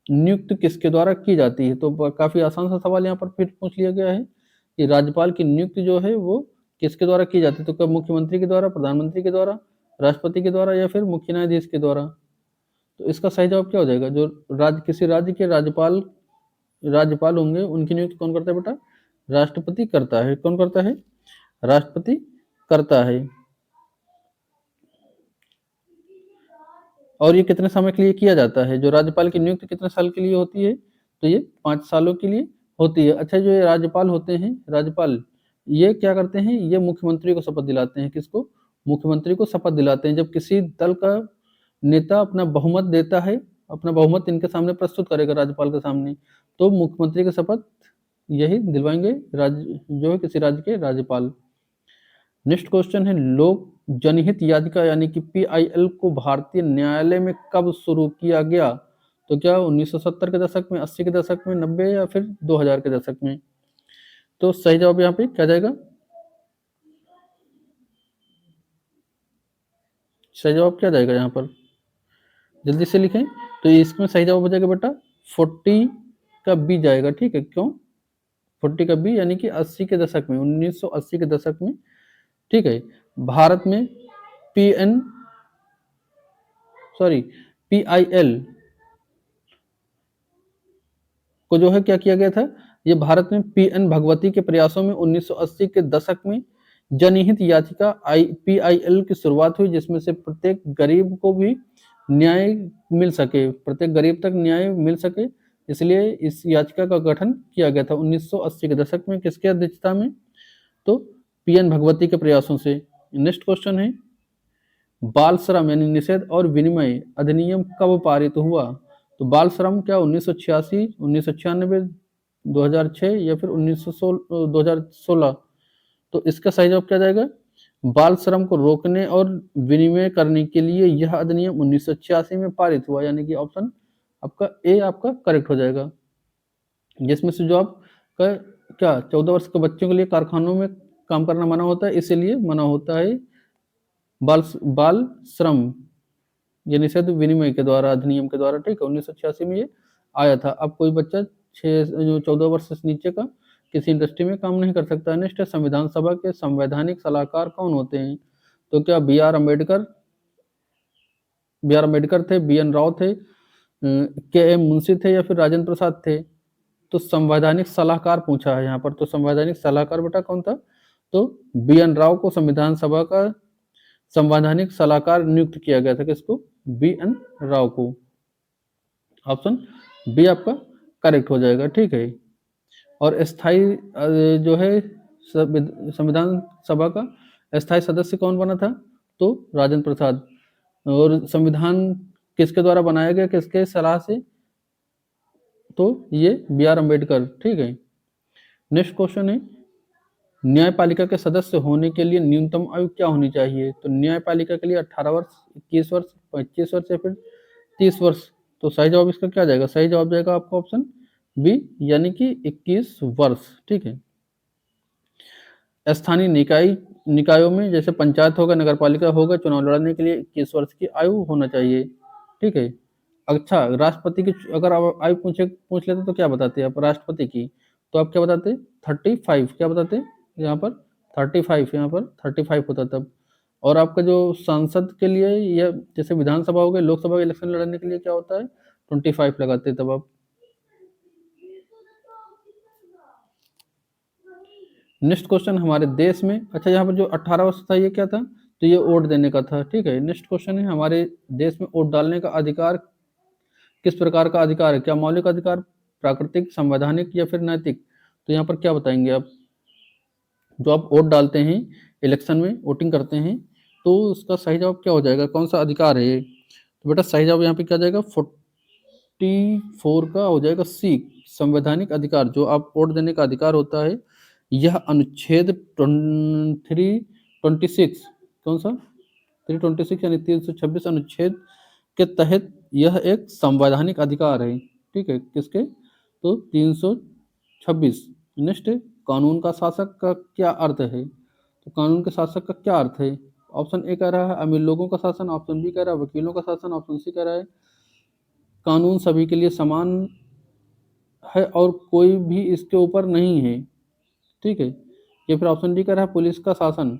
[SPEAKER 1] नियुक्ति किसके द्वारा की जाती है? तो काफी आसान सा सवाल यहाँ पर फिर पूछ लिया गया है कि राज्यपाल की नियुक्ति जो है वो किसके द्वारा की जाती है? तो क्या मुख्यमंत्री के द्वारा, प्रधानमंत्री के द्वारा, राष्ट्रपति के द्वारा, या फिर मुख्य न्यायाधीश के द्वारा? तो इसका सही जवाब क्या हो जाएगा? जो किसी राज्य के राज्यपाल होंगे उनकी नियुक्ति कौन करता है बेटा? राष्ट्रपति करता है। कौन करता है? राष्ट्रपति करता है। और ये कितने समय के लिए किया जाता है? जो राज्यपाल की नियुक्ति कितने साल के लिए होती है? तो ये 5 सालों के लिए होती है। अच्छा, जो ये राज्यपाल होते हैं, राज्यपाल ये क्या करते हैं? ये मुख्यमंत्री को शपथ दिलाते हैं। किसको? मुख्यमंत्री को शपथ दिलाते हैं। जब किसी दल का नेता अपना बहुमत देता है, अपना बहुमत इनके सामने प्रस्तुत करेगा राज्यपाल के सामने, तो मुख्यमंत्री की शपथ यही दिलवाएंगे राज्य जो है किसी राज्य के राज्यपाल। नेक्स्ट क्वेश्चन है लोक जनहित याचिका यानी कि पीआईएल को भारतीय न्यायालय में कब शुरू किया गया? तो क्या 1970 के दशक में, 80 के दशक में, 90 या फिर 2000 के दशक में? तो सही जवाब यहाँ पे क्या जाएगा? सही जवाब क्या जाएगा यहाँ पर? जल्दी से लिखें। तो इसमें सही जवाब हो जाएगा बेटा 40 का बी जाएगा। ठीक है, क्यों 40 का बी? यानी कि 80 के दशक में, 1980 के दशक में। ठीक है, भारत में पीआईएल को जो है क्या किया गया था? ये भारत में पीएन भगवती के प्रयासों में 1980 के दशक में जनहित याचिका पीआईएल की शुरुआत हुई, जिसमें से प्रत्येक गरीब को भी न्याय मिल सके, प्रत्येक गरीब तक न्याय मिल सके, इसलिए इस याचिका का गठन किया गया था 1980 के दशक में। किसके अध्यक्षता में? तो पीएन भगवती के प्रयासों से। नेक्स्ट क्वेश्चन है बाल श्रम यानी निषेध और विनिमय अधिनियम कब पारित हुआ? तो बाल श्रम क्या 1986, 1996, 2006 या फिर 2016? तो इसका सही जवाब क्या जाएगा? बाल श्रम को रोकने और विनिमय करने के लिए यह अधिनियम 1986 में पारित हुआ, यानी कि ऑप्शन आपका ए आपका करेक्ट हो जाएगा। जिसमें से जो आपका क्या 14 वर्ष के बच्चों के लिए कारखानों में काम करना मना होता है, इसीलिए मना होता है बाल श्रम ये निषेध विनिमय के द्वारा, अधिनियम के द्वारा। ठीक है, 1986 में ये आया था। अब कोई बच्चा 14 वर्ष से नीचे का किसी इंडस्ट्री में काम नहीं कर सकता। नेक्स्ट है संविधान सभा के संवैधानिक सलाहकार कौन होते हैं? तो क्या बी आर अम्बेडकर थे, बी एन राव थे, के एम मुंशी थे, या फिर राजेंद्र प्रसाद थे? तो संवैधानिक सलाहकार पूछा है यहाँ पर, तो संवैधानिक सलाहकार बेटा कौन था? तो बी एन राव को संविधान सभा का संवैधानिक सलाहकार नियुक्त किया गया था। किसको? बी एन राव को। ऑप्शन बी आपका करेक्ट हो जाएगा। ठीक है, और स्थायी जो है संविधान सभा का स्थायी सदस्य कौन बना था? तो राजेंद्र प्रसाद। और संविधान किसके द्वारा बनाया गया, किसके सलाह से? तो ये बी आर अम्बेडकर। ठीक है, नेक्स्ट क्वेश्चन है न्यायपालिका के सदस्य होने के लिए न्यूनतम आयु क्या होनी चाहिए? तो न्यायपालिका के लिए 18 वर्ष, 21 वर्ष, 25 वर्ष या फिर 30 वर्ष? तो सही जवाब इसका क्या जाएगा? सही जवाब जाएगा आपका ऑप्शन बी, यानी कि 21 वर्ष। ठीक है, स्थानीय निकायों में जैसे पंचायत होगा, नगर पालिका होगा, चुनाव लड़ने के लिए 21 वर्ष की आयु होना चाहिए। ठीक है, अच्छा राष्ट्रपति की अगर आप आयु पूछ लेते तो क्या बताते आप राष्ट्रपति की? तो आप क्या बताते? 35। क्या बताते यहाँ पर? 35। यहाँ पर 35 होता तब। और आपका जो सांसद के लिए या जैसे विधानसभा हो गए, लोकसभा के इलेक्शन लड़ने के लिए क्या होता है? 25 लगाते तब आप। नेक्स्ट क्वेश्चन हमारे देश में, अच्छा यहाँ पर जो 18 वर्ष था ये क्या था? तो ये वोट देने का था। ठीक है, नेक्स्ट क्वेश्चन है हमारे देश में वोट डालने का अधिकार किस प्रकार का अधिकार है? क्या मौलिक अधिकार प्राकृतिक, संवैधानिक या फिर नैतिक? तो यहाँ पर क्या बताएंगे आप? जो आप वोट डालते हैं इलेक्शन में, वोटिंग करते हैं, तो उसका सही जवाब क्या हो जाएगा? कौन सा अधिकार है ये? तो बेटा सही जवाब यहाँ पे क्या जाएगा? 44 का हो जाएगा सी, संवैधानिक अधिकार। जो आप वोट देने का अधिकार होता है, यह अनुच्छेद 326, कौन सा? 326 यानी 326 अनुच्छेद के तहत यह एक संवैधानिक अधिकार है। ठीक है, किसके? तो 326। नेक्स्ट, कानून का शासक का क्या अर्थ है? तो कानून के शासक का क्या अर्थ है? ऑप्शन ए कह रहा है अमीर लोगों का शासन, ऑप्शन बी कह रहा है वकीलों का शासन, ऑप्शन सी कह रहा है कानून सभी के लिए समान है और कोई भी इसके ऊपर नहीं है। ठीक है, या फिर ऑप्शन डी कह रहा है पुलिस का शासन।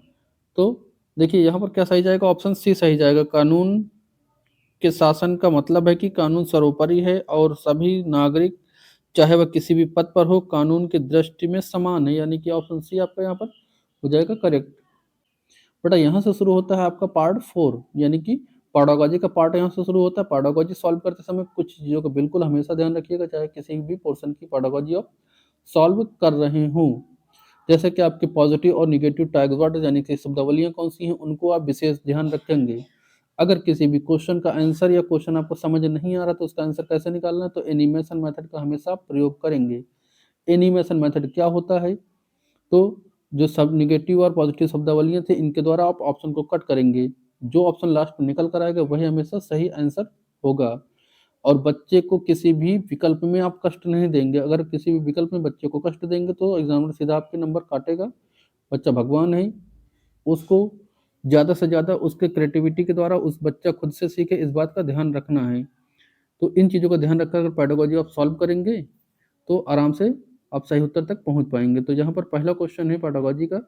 [SPEAKER 1] तो देखिए यहाँ पर क्या सही जाएगा? ऑप्शन सी सही जाएगा। कानून के शासन का मतलब है कि कानून सर्वोपरि है और सभी नागरिक, चाहे वह किसी भी पद पर हो, कानून की दृष्टि में समान है। यानी कि ऑप्शन सी आपका यहाँ पर हो जाएगा करेक्ट। बेटा यहाँ से शुरू होता है आपका पार्ट 4, यानी कि पैडागॉजी का पार्ट यहाँ से शुरू होता है। पैडागॉजी सॉल्व करते समय कुछ चीज़ों का बिल्कुल हमेशा ध्यान रखिएगा, चाहे किसी भी पोर्शन की पैडागॉजी आप सॉल्व कर रहे हों। जैसे कि आपके पॉजिटिव और निगेटिव टैग वर्ड यानी कि शब्दावलियाँ कौन सी हैं, उनको आप विशेष ध्यान रखेंगे। अगर किसी भी क्वेश्चन का आंसर या क्वेश्चन आपको समझ नहीं आ रहा तो उसका आंसर कैसे निकालना है, तो एनिमेशन मेथड का हमेशा प्रयोग करेंगे। एनिमेशन मेथड क्या होता है? तो जो सब निगेटिव और पॉजिटिव शब्दावलियाँ थे, इनके द्वारा आप ऑप्शन को कट करेंगे। जो ऑप्शन लास्ट में निकल कर आएगा वही हमेशा सही आंसर होगा। और बच्चे को किसी भी विकल्प में आप कष्ट नहीं देंगे। अगर किसी भी विकल्प में बच्चे को कष्ट देंगे तो एग्जामिनर सीधा आपके नंबर काटेगा। बच्चा भगवान है, उसको ज़्यादा से ज़्यादा उसके क्रिएटिविटी के द्वारा उस बच्चा खुद से सीखे, इस बात का ध्यान रखना है। तो इन चीज़ों का ध्यान रखकर अगर पेडागोजी आप सॉल्व करेंगे तो आराम से आप सही उत्तर तक पहुंच पाएंगे। तो यहाँ पर पहला क्वेश्चन है पेडागोजी का,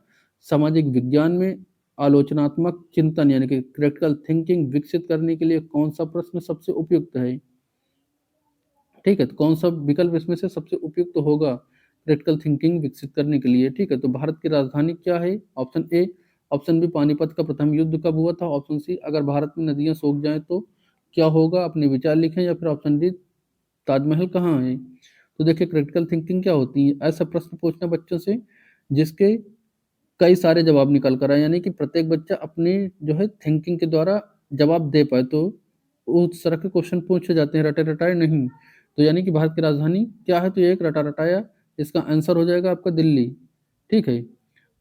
[SPEAKER 1] सामाजिक विज्ञान में आलोचनात्मक चिंतन यानी कि क्रिटिकल थिंकिंग विकसित करने के लिए कौन सा प्रश्न सबसे उपयुक्त है? ठीक है, तो कौन सा विकल्प इसमें से सबसे उपयुक्त होगा क्रिटिकल थिंकिंग विकसित करने के लिए? ठीक है, तो भारत की राजधानी क्या है? Option A, option B Panipat का प्रथम युद्ध कब हुआ था, ऑप्शन सी अगर भारत में नदियां सूख जाएं तो क्या होगा, अपने विचार लिखें, या फिर ऑप्शन डी ताजमहल कहाँ है? तो देखिए क्रिटिकल थिंकिंग क्या होती है? ऐसा प्रश्न पूछना बच्चों से जिसके कई सारे जवाब निकल कर आए, यानी कि प्रत्येक बच्चा अपनी जो है थिंकिंग के द्वारा जवाब दे पाए। तो उस तरह के क्वेश्चन पूछे जाते हैं, रटे रटाए नहीं। तो यानी कि भारत की राजधानी क्या है? तो ये एक रटा रटाया, इसका आंसर हो जाएगा आपका दिल्ली। ठीक है,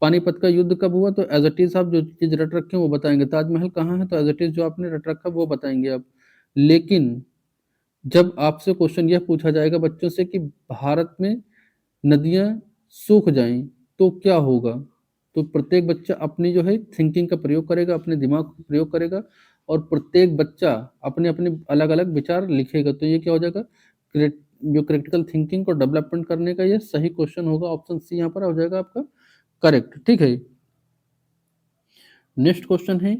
[SPEAKER 1] पानीपत का युद्ध कब हुआ? तो एज इट इज आप जो चीज रट रखे हैं वो बताएंगे। ताजमहल कहाँ है? तो एज इट इज जो आपने रट रखा वो बताएंगे आप। लेकिन जब आपसे क्वेश्चन यह पूछा जाएगा बच्चों से कि भारत में नदियां सूख जाएं तो क्या होगा, तो प्रत्येक बच्चा अपनी जो है थिंकिंग का प्रयोग करेगा, अपने दिमाग का प्रयोग करेगा और प्रत्येक बच्चा अपने अपने अलग अलग विचार लिखेगा। तो ये क्या हो जाएगा? जो क्रिटिकल थिंकिंग को डेवलपमेंट करने का ये सही क्वेश्चन होगा। ऑप्शन सी यहाँ पर हो जाएगा आपका करेक्ट। ठीक है, नेक्स्ट क्वेश्चन है,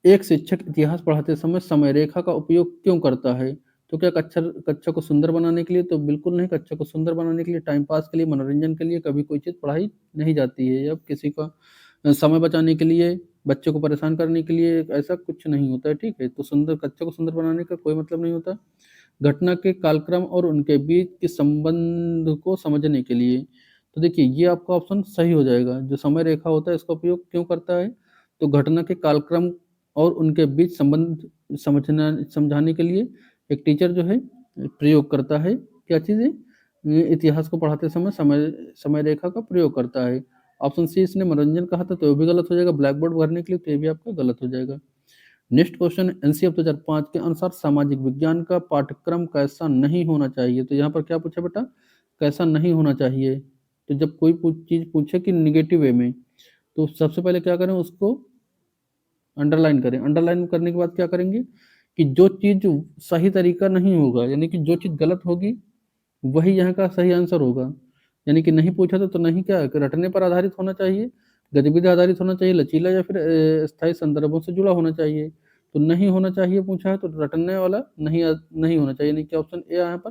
[SPEAKER 1] एक शिक्षक इतिहास पढ़ाते समय समय रेखा का उपयोग क्यों करता है? तो क्या कक्षा को सुंदर बनाने के लिए? तो बिल्कुल नहीं, कक्षा को सुंदर बनाने के लिए, टाइम पास के लिए, मनोरंजन के लिए कभी कोई चीज़ पढ़ाई नहीं जाती है। या किसी का समय बचाने के लिए, बच्चे को परेशान करने के लिए, ऐसा कुछ नहीं होता है। ठीक है, तो सुंदर कक्षा को सुंदर बनाने का कोई मतलब नहीं होता। घटना के कालक्रम और उनके बीच के संबंध को समझने के लिए। तो देखिए ये आपका ऑप्शन सही हो जाएगा। जो समय रेखा होता है इसका उपयोग क्यों करता है? तो घटना के कालक्रम और उनके बीच संबंध समझाने के लिए एक टीचर जो है प्रयोग करता है। क्या चीज़ है? इतिहास को पढ़ाते समय समय समय रेखा का प्रयोग करता है। ऑप्शन सी इसने मनोरंजन कहा था तो ये भी गलत हो जाएगा। ब्लैक बोर्ड भरने के लिए तो ये भी आपका गलत हो जाएगा। नेक्स्ट क्वेश्चन, एनसीएफ 2005 के अनुसार सामाजिक विज्ञान का पाठ्यक्रम कैसा नहीं होना चाहिए? तो यहाँ पर क्या पूछा बेटा? कैसा नहीं होना चाहिए? तो जब कोई चीज़ पूछे कि निगेटिव वे में, तो सबसे पहले क्या करें? उसको अंडरलाइन करें। अंडरलाइन करने के बाद क्या करेंगे कि जो चीज़ सही तरीका नहीं होगा, यानी कि जो चीज़ गलत होगी वही यहाँ का सही आंसर होगा। यानी कि नहीं पूछा तो नहीं, क्या है कि रटने पर आधारित होना चाहिए, गतिविधि आधारित होना चाहिए, लचीला या फिर स्थायी संदर्भों से जुड़ा होना चाहिए। तो नहीं होना चाहिए पूछा है तो रटने वाला नहीं होना चाहिए, यानी कि ऑप्शन ए यहाँ पर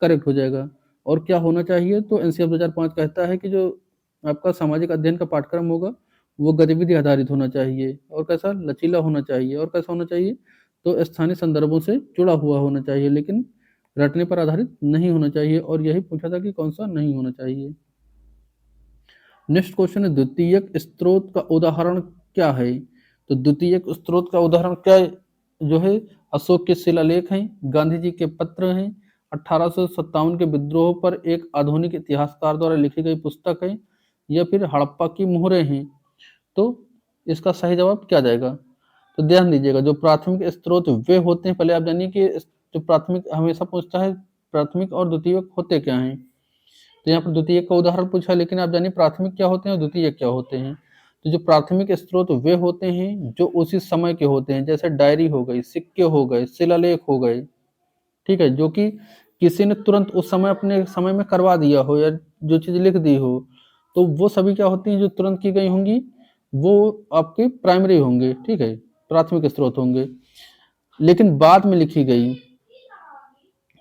[SPEAKER 1] करेक्ट हो जाएगा। और क्या होना चाहिए? तो एनसीएफ 2005 कहता है कि जो आपका सामाजिक अध्ययन का पाठ्यक्रम होगा वो गतिविधि आधारित होना चाहिए, और कैसा? लचीला होना चाहिए, और कैसा होना चाहिए? तो स्थानीय संदर्भों से जुड़ा हुआ होना चाहिए। लेकिन रटने पर आधारित नहीं होना चाहिए, और यही पूछा था कि कौन सा नहीं होना चाहिए। नेक्स्ट क्वेश्चन है, द्वितीयक स्रोत का उदाहरण क्या है? तो द्वितीयक स्रोत का उदाहरण क्या जो है, अशोक के शिलालेख हैं, गांधी जी के पत्र हैं, 1857 के विद्रोह पर एक आधुनिक इतिहासकार द्वारा लिखी गई पुस्तक है, या फिर हड़प्पा की मोहरें हैं। तो इसका सही जवाब क्या जाएगा? तो ध्यान दीजिएगा, जो प्राथमिक स्रोत वे होते हैं, पहले आप जानिए कि जो प्राथमिक हमेशा पूछता है प्राथमिक और द्वितीयक होते क्या हैं। तो यहाँ पर द्वितीयक का उदाहरण पूछा, लेकिन आप जानिए प्राथमिक क्या होते हैं और द्वितीयक क्या होते हैं। तो जो प्राथमिक स्रोत वे होते हैं जो उसी समय के होते हैं, जैसे डायरी हो गई, सिक्के हो गए, शिलालेख हो गए, ठीक है, जो कि किसी ने तुरंत उस समय अपने समय में करवा दिया हो, या जो चीज लिख दी हो, तो वो सभी क्या होती हैं जो तुरंत की गई होंगी, वो आपके प्राइमरी होंगे, ठीक है, प्राथमिक स्रोत होंगे। लेकिन बाद में लिखी गई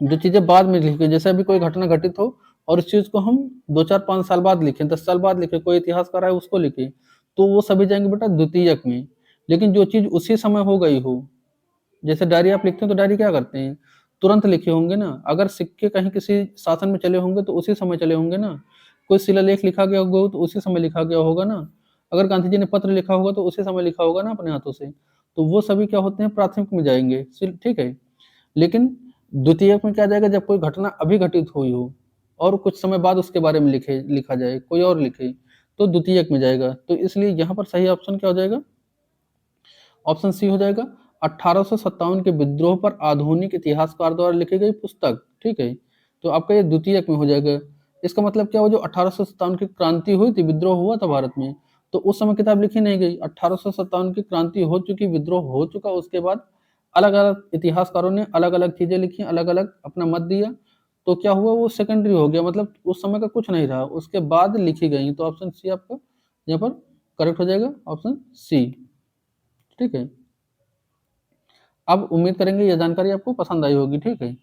[SPEAKER 1] जो चीजें बाद में लिखी गई, जैसे अभी कोई घटना घटित हो और उस चीज को हम 2 4 5 साल बाद लिखें, 10 साल बाद लिखे, कोई इतिहासकार है उसको लिखे, तो वो सभी जाएंगे बेटा द्वितीयक में। लेकिन जो चीज उसी समय हो गई हो, जैसे डायरी आप लिखते हो तो डायरी क्या करते हैं, तुरंत लिखे होंगे ना। अगर सिक्के कहीं किसी शासन में चले होंगे तो उसी समय चले होंगे ना। कोई शिलालेख लिखा गया होगा तो उसी समय लिखा गया होगा ना। अगर गांधी जी ने पत्र लिखा होगा तो उसी समय लिखा होगा ना अपने हाथों से। तो वो सभी क्या होते हैं, प्राथमिक में जाएंगे, ठीक है। लेकिन द्वितीयक में क्या जाएगा, जब कोई घटना अभी घटित हुई हो और कुछ समय बाद उसके बारे में लिखा जाए, कोई और लिखे, तो द्वितीयक में जाएगा। तो इसलिए यहाँ पर सही ऑप्शन क्या हो जाएगा, ऑप्शन सी हो जाएगा। 1857 के विद्रोह पर आधुनिक इतिहासकार द्वारा लिखी गई पुस्तक, ठीक है, तो आपका ये द्वितीयक में हो जाएगा। इसका मतलब क्या हुआ, जो 1857 की क्रांति हुई थी, विद्रोह हुआ था भारत में, तो उस समय किताब लिखी नहीं गई। 1857 की क्रांति हो चुकी, विद्रोह हो चुका, उसके बाद अलग अलग इतिहासकारों ने अलग अलग चीजें लिखी, अलग अलग अपना मत दिया, तो क्या हुआ, वो सेकेंडरी हो गया, मतलब उस समय का कुछ नहीं रहा, उसके बाद लिखी गई। तो ऑप्शन सी आपका यहाँ पर करेक्ट हो जाएगा, ऑप्शन सी, ठीक है। अब उम्मीद करेंगे यह जानकारी आपको पसंद आई होगी, ठीक है।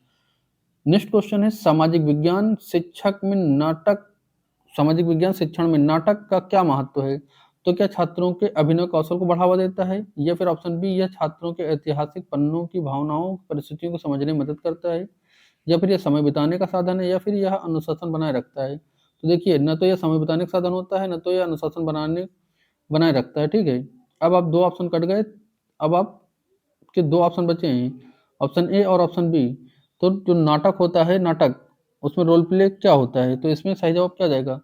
[SPEAKER 1] नेक्स्ट क्वेश्चन है, सामाजिक विज्ञान शिक्षक में नाटक, सामाजिक विज्ञान शिक्षण में नाटक का क्या महत्व है? तो क्या छात्रों के अभिनय कौशल को बढ़ावा देता है, या फिर ऑप्शन बी, यह छात्रों के ऐतिहासिक पन्नों की भावनाओं परिस्थितियों को समझने में मदद करता है, या फिर यह समय बिताने का साधन है, या फिर यह अनुशासन बनाए रखता है। तो देखिए, न तो यह समय बिताने का साधन होता है, न तो यह अनुशासन बनाए रखता है, ठीक है। अब आप दो ऑप्शन कट गए, अब आप के दो ऑप्शन बचे हैं, ऑप्शन ए और ऑप्शन बी। तो जो नाटक होता है, नाटक, उसमें रोल प्ले क्या होता है, तो इसमें सही जवाब क्या जाएगा,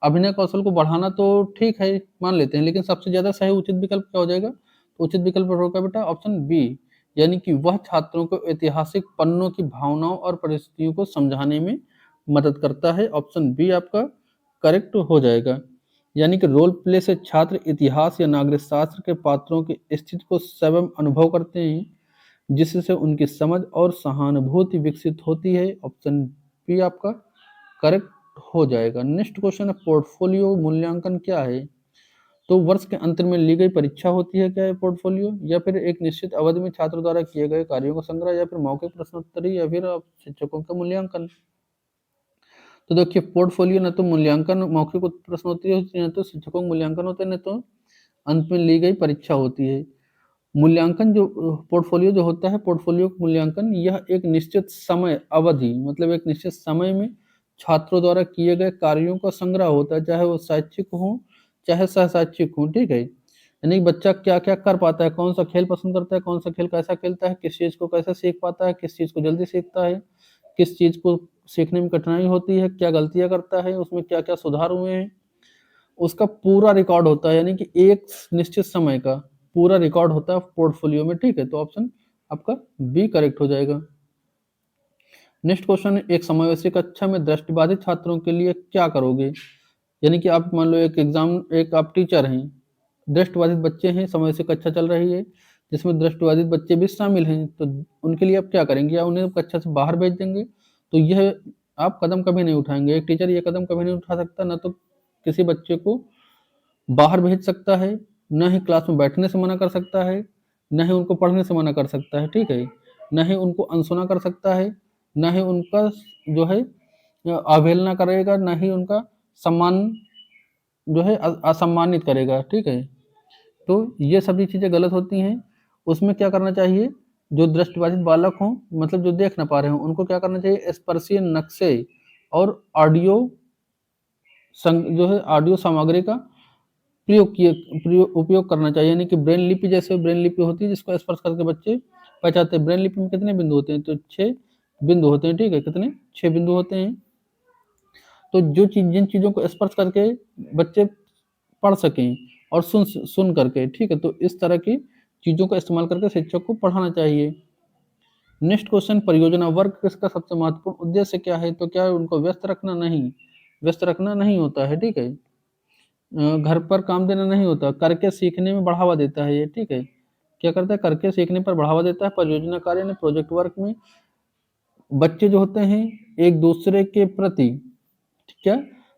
[SPEAKER 1] अभिनय कौशल को बढ़ाना, तो ठीक है मान लेते हैं, लेकिन सबसे ज्यादा सही उचित विकल्प क्या हो जाएगा, तो उचित विकल्प होगा बेटा ऑप्शन बी, यानी कि वह छात्रों को ऐतिहासिक पन्नों की भावनाओं और परिस्थितियों को समझाने में मदद करता है। ऑप्शन बी आपका करेक्ट हो जाएगा, यानी कि रोल प्ले से छात्र इतिहास या नागरिक शास्त्र के पात्रों की स्थिति को स्वयं अनुभव करते हैं, जिससे उनकी समझ और सहानुभूति विकसित होती है। ऑप्शन बी आपका करेक्ट हो जाएगा। नेक्स्ट क्वेश्चन है, पोर्टफोलियो मूल्यांकन क्या है? तो वर्ष के अंत में ली गई परीक्षा होती है क्या है पोर्टफोलियो, या फिर एक निश्चित अवधि में छात्र द्वारा किए गए कार्यों का संग्रह, या फिर मौखिक प्रश्नोत्तरी, या फिर शिक्षकों का मूल्यांकन। तो देखिए, पोर्टफोलियो न तो मूल्यांकन मौखिक प्रश्नोत्तरी होती है, न तो शिक्षकों का मूल्यांकन होता है, न तो अंत में ली गई परीक्षा होती है। मूल्यांकन जो पोर्टफोलियो जो होता है, पोर्टफोलियो का मूल्यांकन, यह एक निश्चित समय अवधि, मतलब एक निश्चित समय में छात्रों द्वारा किए गए कार्यों का संग्रह होता है, चाहे वो शैक्षिक हो चाहे सहशैक्षिक हो, ठीक है। यानी कि बच्चा क्या क्या कर पाता है, कौन सा खेल पसंद करता है, कौन सा खेल कैसा खेलता है, किस चीज को कैसे सीख पाता है, किस चीज को जल्दी सीखता है, किस चीज को सीखने में कठिनाई होती है, क्या गलतियां करता है, उसमें क्या क्या सुधार हुए हैं, उसका पूरा रिकॉर्ड होता है, यानी कि एक निश्चित समय का पूरा रिकॉर्ड होता है पोर्टफोलियो में, ठीक है। तो ऑप्शन आपका बी करेक्ट हो जाएगा। नेक्स्ट क्वेश्चन है, एक समावेशी कक्षा में दृष्टिबाधित छात्रों के लिए क्या करोगे? यानी कि आप मान लो एक आप टीचर हैं, दृष्टिबाधित बच्चे हैं, समावेशी कक्षा चल रही है जिसमें दृष्टिबाधित बच्चे भी शामिल हैं, तो उनके लिए आप क्या करेंगे, या उन्हें कक्षा से बाहर भेज देंगे? तो यह आप कदम कभी नहीं उठाएंगे, एक टीचर ये कदम कभी नहीं उठा सकता, ना तो किसी बच्चे को बाहर भेज सकता है, न ही क्लास में बैठने से मना कर सकता है, न ही उनको पढ़ने से मना कर सकता है, ठीक है, न ही उनको अनसुना कर सकता है, न ही उनका जो है अवहेलना करेगा, न ही उनका सम्मान जो है असम्मानित करेगा, ठीक है। तो ये सभी चीज़ें गलत होती हैं। उसमें क्या करना चाहिए, जो दृष्टिबाधित बालक हों, मतलब जो देख ना पा रहे हों, उनको क्या करना चाहिए, स्पर्शीय नक्शे और ऑडियो जो है ऑडियो सामग्री का उपयोग करना चाहिए। यानी कि ब्रेन लिपि, जैसे ब्रेन लिपि होती है जिसको स्पर्श करके बच्चे पहचानते हैं। ब्रेन लिपि में कितने बिंदु होते हैं, तो 6 बिंदु होते हैं, ठीक है, कितने, 6 बिंदु होते हैं। तो जो चीज, जिन चीजों को स्पर्श करके बच्चे पढ़ सकें और सुन करके, ठीक है, तो इस तरह की चीजों का इस्तेमाल करके शिक्षक को पढ़ाना चाहिए। नेक्स्ट क्वेश्चन, परियोजना वर्क इसका सबसे महत्वपूर्ण उद्देश्य क्या है, तो क्या उनको व्यस्त रखना, नहीं, व्यस्त रखना नहीं होता है, ठीक है, घर पर काम देना नहीं होता, करके सीखने में बढ़ावा देता है ये, ठीक है, क्या करता है, करके सीखने पर बढ़ावा देता है। परियोजना कार्य ने प्रोजेक्ट वर्क में बच्चे जो होते हैं एक दूसरे के प्रति क्या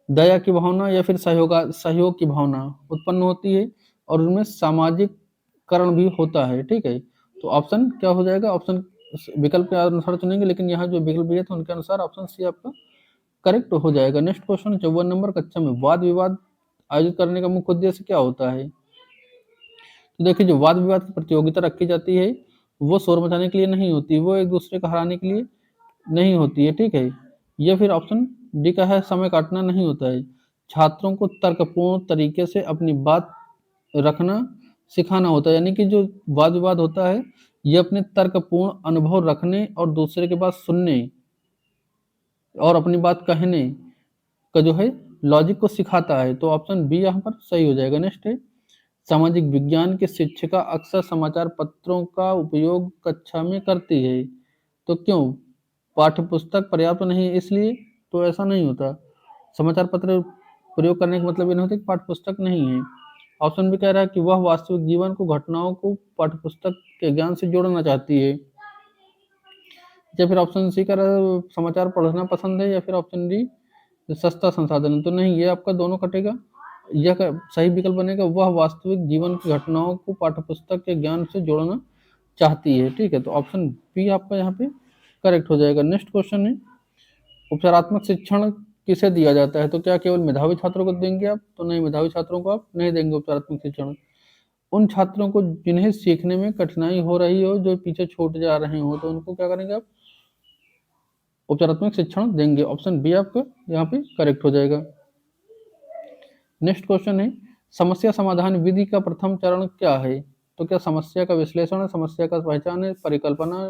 [SPEAKER 1] दया की भावना या फिर सहयोग की भावना उत्पन्न होती है और उनमें सामाजिक करण भी होता है, ठीक है। तो ऑप्शन क्या हो जाएगा, ऑप्शन विकल्प के अनुसार चुनेंगे, लेकिन यहाँ जो विकल्प दिए थे उनके अनुसार ऑप्शन सी आपका करेक्ट हो जाएगा। नेक्स्ट क्वेश्चन 54 नंबर, कक्षा में वाद विवाद आयोजित करने का मुख्य उद्देश्य क्या होता है। तो देखिए, जो वाद विवाद की प्रतियोगिता रखी जाती है वो शोर मचाने के लिए नहीं होती, वो एक दूसरे को हराने के लिए नहीं होती है, ठीक है। या फिर ऑप्शन डी का है, समय काटना नहीं होता है, छात्रों को तर्कपूर्ण तरीके से अपनी बात रखना सिखाना होता है। यानी कि जो वाद विवाद होता है ये अपने तर्कपूर्ण अनुभव रखने और दूसरे की बात सुनने और अपनी बात कहने का जो है लॉजिक को सिखाता है। तो ऑप्शन बी यहाँ पर सही हो जाएगा। नेक्स्ट है, सामाजिक विज्ञान की शिक्षिका अक्सर समाचार पत्रों का उपयोग कक्षा में करती है, तो क्यों, पाठ्य पुस्तक पर्याप्त नहीं है इसलिए, तो ऐसा नहीं होता, समाचार पत्र प्रयोग करने का मतलब ये नहीं होता कि पाठ्य पुस्तक नहीं है। ऑप्शन भी कह रहा है कि वह वास्तविक जीवन को, घटनाओं को पाठ्य पुस्तक के ज्ञान से जोड़ना चाहती है। या फिर ऑप्शन सी कह रहा है समाचार पढ़ना पसंद है, या फिर ऑप्शन डी सस्ता संसाधन है। तो नहीं, ये आपका दोनों कटेगा, यह सही विकल्प बनेगा, वह वास्तविक जीवन की घटनाओं को पाठ्यपुस्तक के ज्ञान से जोड़ना चाहती है, ठीक है। तो ऑप्शन बी आपका यहाँ पे करेक्ट हो जाएगा। नेक्स्ट क्वेश्चन है, उपचारात्मक शिक्षण किसे दिया जाता है, तो क्या केवल मेधावी छात्रों को देंगे आप, तो नहीं, मेधावी छात्रों को आप नहीं देंगे उपचारात्मक शिक्षण। उन छात्रों को जिन्हें सीखने में कठिनाई हो रही हो, जो पीछे छूट जा रहे हो, तो उनको क्या करेंगे आप, उपचारात्मक शिक्षण देंगे। ऑप्शन बी आपका यहाँ पे करेक्ट हो जाएगा। नेक्स्ट क्वेश्चन है, समस्या समाधान विधि का प्रथम चरण क्या है, तो क्या समस्या का विश्लेषण है, समस्या का पहचान है, परिकल्पना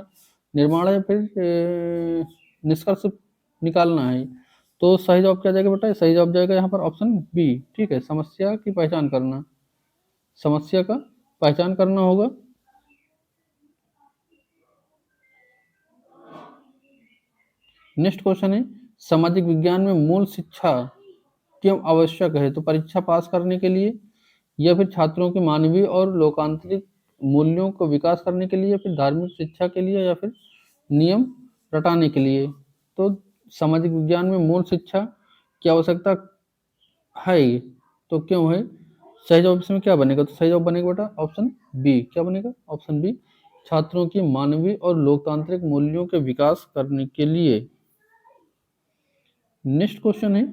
[SPEAKER 1] निर्माण है, फिर निष्कर्ष निकालना है। तो सही जवाब क्या जाएगा बेटा, सही जवाब जाएगा यहाँ पर ऑप्शन बी, ठीक है, समस्या की पहचान करना, समस्या का पहचान करना होगा। नेक्स्ट क्वेश्चन है, सामाजिक विज्ञान में मूल शिक्षा क्यों आवश्यक है, तो परीक्षा पास करने के लिए, या फिर छात्रों के मानवीय और लोकांतरिक मूल्यों को विकास करने के लिए, या फिर धार्मिक शिक्षा के लिए, या फिर नियम रटाने के लिए। तो सामाजिक विज्ञान में मूल शिक्षा की आवश्यकता है, तो क्यों है, सही जवाब इसमें क्या बनेगा, तो सही जवाब बनेगा बेटा ऑप्शन बी, क्या बनेगा, ऑप्शन बी, छात्रों की मानवीय और लोकतांत्रिक मूल्यों के विकास करने के लिए। नेक्स्ट क्वेश्चन है,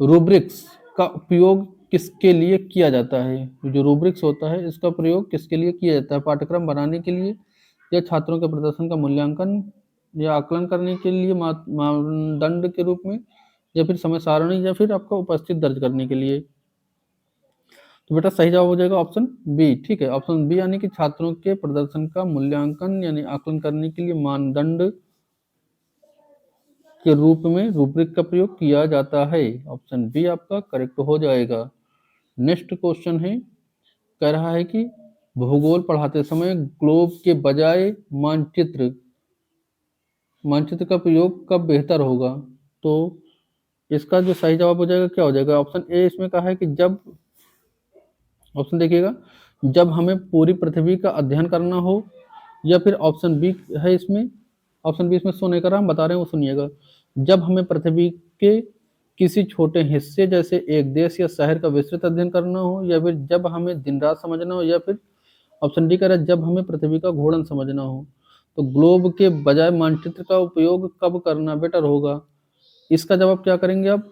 [SPEAKER 1] रूब्रिक्स का उपयोग किसके लिए किया जाता है, जो रूब्रिक्स होता है इसका प्रयोग किसके लिए किया जाता है, पाठ्यक्रम बनाने के लिए, या छात्रों के प्रदर्शन का मूल्यांकन या आकलन करने के लिए, मानदंड के रूप में, या फिर समय सारणी, या फिर आपका उपस्थित दर्ज करने के लिए। तो बेटा सही जवाब हो जाएगा ऑप्शन बी, ठीक है, ऑप्शन बी, यानी कि छात्रों के प्रदर्शन का मूल्यांकन यानी आकलन करने के लिए मानदंड के रूप में रूब्रिक का प्रयोग किया जाता है। ऑप्शन बी आपका करेक्ट हो जाएगा। नेक्स्ट क्वेश्चन है, कह रहा है कि भूगोल पढ़ाते समय ग्लोब के बजाय मानचित्र मानचित्र का प्रयोग कब बेहतर होगा, तो इसका जो सही जवाब हो जाएगा क्या हो जाएगा, ऑप्शन ए इसमें कहा है कि जब, ऑप्शन देखिएगा, जब हमें पूरी पृथ्वी का अध्ययन करना हो, या फिर ऑप्शन बी है इसमें, ऑप्शन बी इसमें शो नहीं कर रहा, हम बता रहे हैं वो सुनिएगा, जब हमें पृथ्वी के किसी छोटे हिस्से जैसे एक देश या शहर का विस्तृत अध्ययन करना हो, या फिर जब हमें दिन रात समझना हो, या फिर ऑप्शन डी कह रहा है जब हमें पृथ्वी का घूर्णन समझना हो। तो ग्लोब के बजाय मानचित्र का उपयोग कब करना बेटर होगा, इसका जवाब क्या करेंगे आप,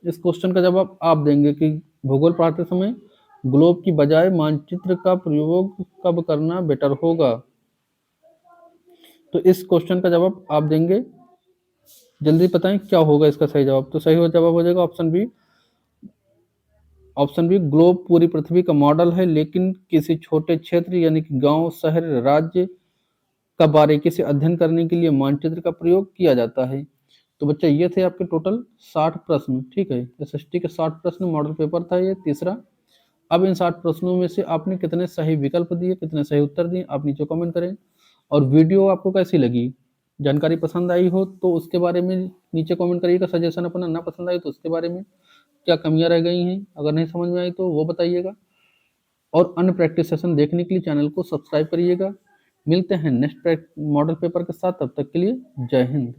[SPEAKER 1] इस क्वेश्चन का जवाब आप देंगे कि भूगोल पढ़ाते समय ग्लोब की बजाय मानचित्र का प्रयोग कब करना बेटर होगा? तो इस क्वेश्चन का जवाब आप देंगे, जल्दी बताएं क्या होगा इसका सही जवाब। तो सही जवाब हो जाएगा option B. Option B, globe पूरी पृथ्वी का मॉडल है, लेकिन किसी छोटे क्षेत्र यानी कि गांव, शहर, राज्य का बारीकी से अध्ययन करने के लिए मानचित्र का प्रयोग किया जाता है। तो बच्चा ये थे आपके टोटल 60 प्रश्न, ठीक है। एसएसटी के 60 प्रश्न, मॉडल पेपर था ये तीसरा। अब इन 60 प्रश्नों में से आपने कितने सही विकल्प दिए, कितने सही उत्तर दिए, आप नीचे कमेंट करें। और वीडियो आपको कैसी लगी, जानकारी पसंद आई हो तो उसके बारे में नीचे कमेंट करिएगा, सजेशन अपना। ना पसंद आई तो उसके बारे में, क्या कमियां रह गई हैं, अगर नहीं समझ में आई तो वो बताइएगा। और अन्य प्रैक्टिस सेशन देखने के लिए चैनल को सब्सक्राइब करिएगा। मिलते हैं नेक्स्ट मॉडल पेपर के साथ, तब तक के लिए जय हिंद।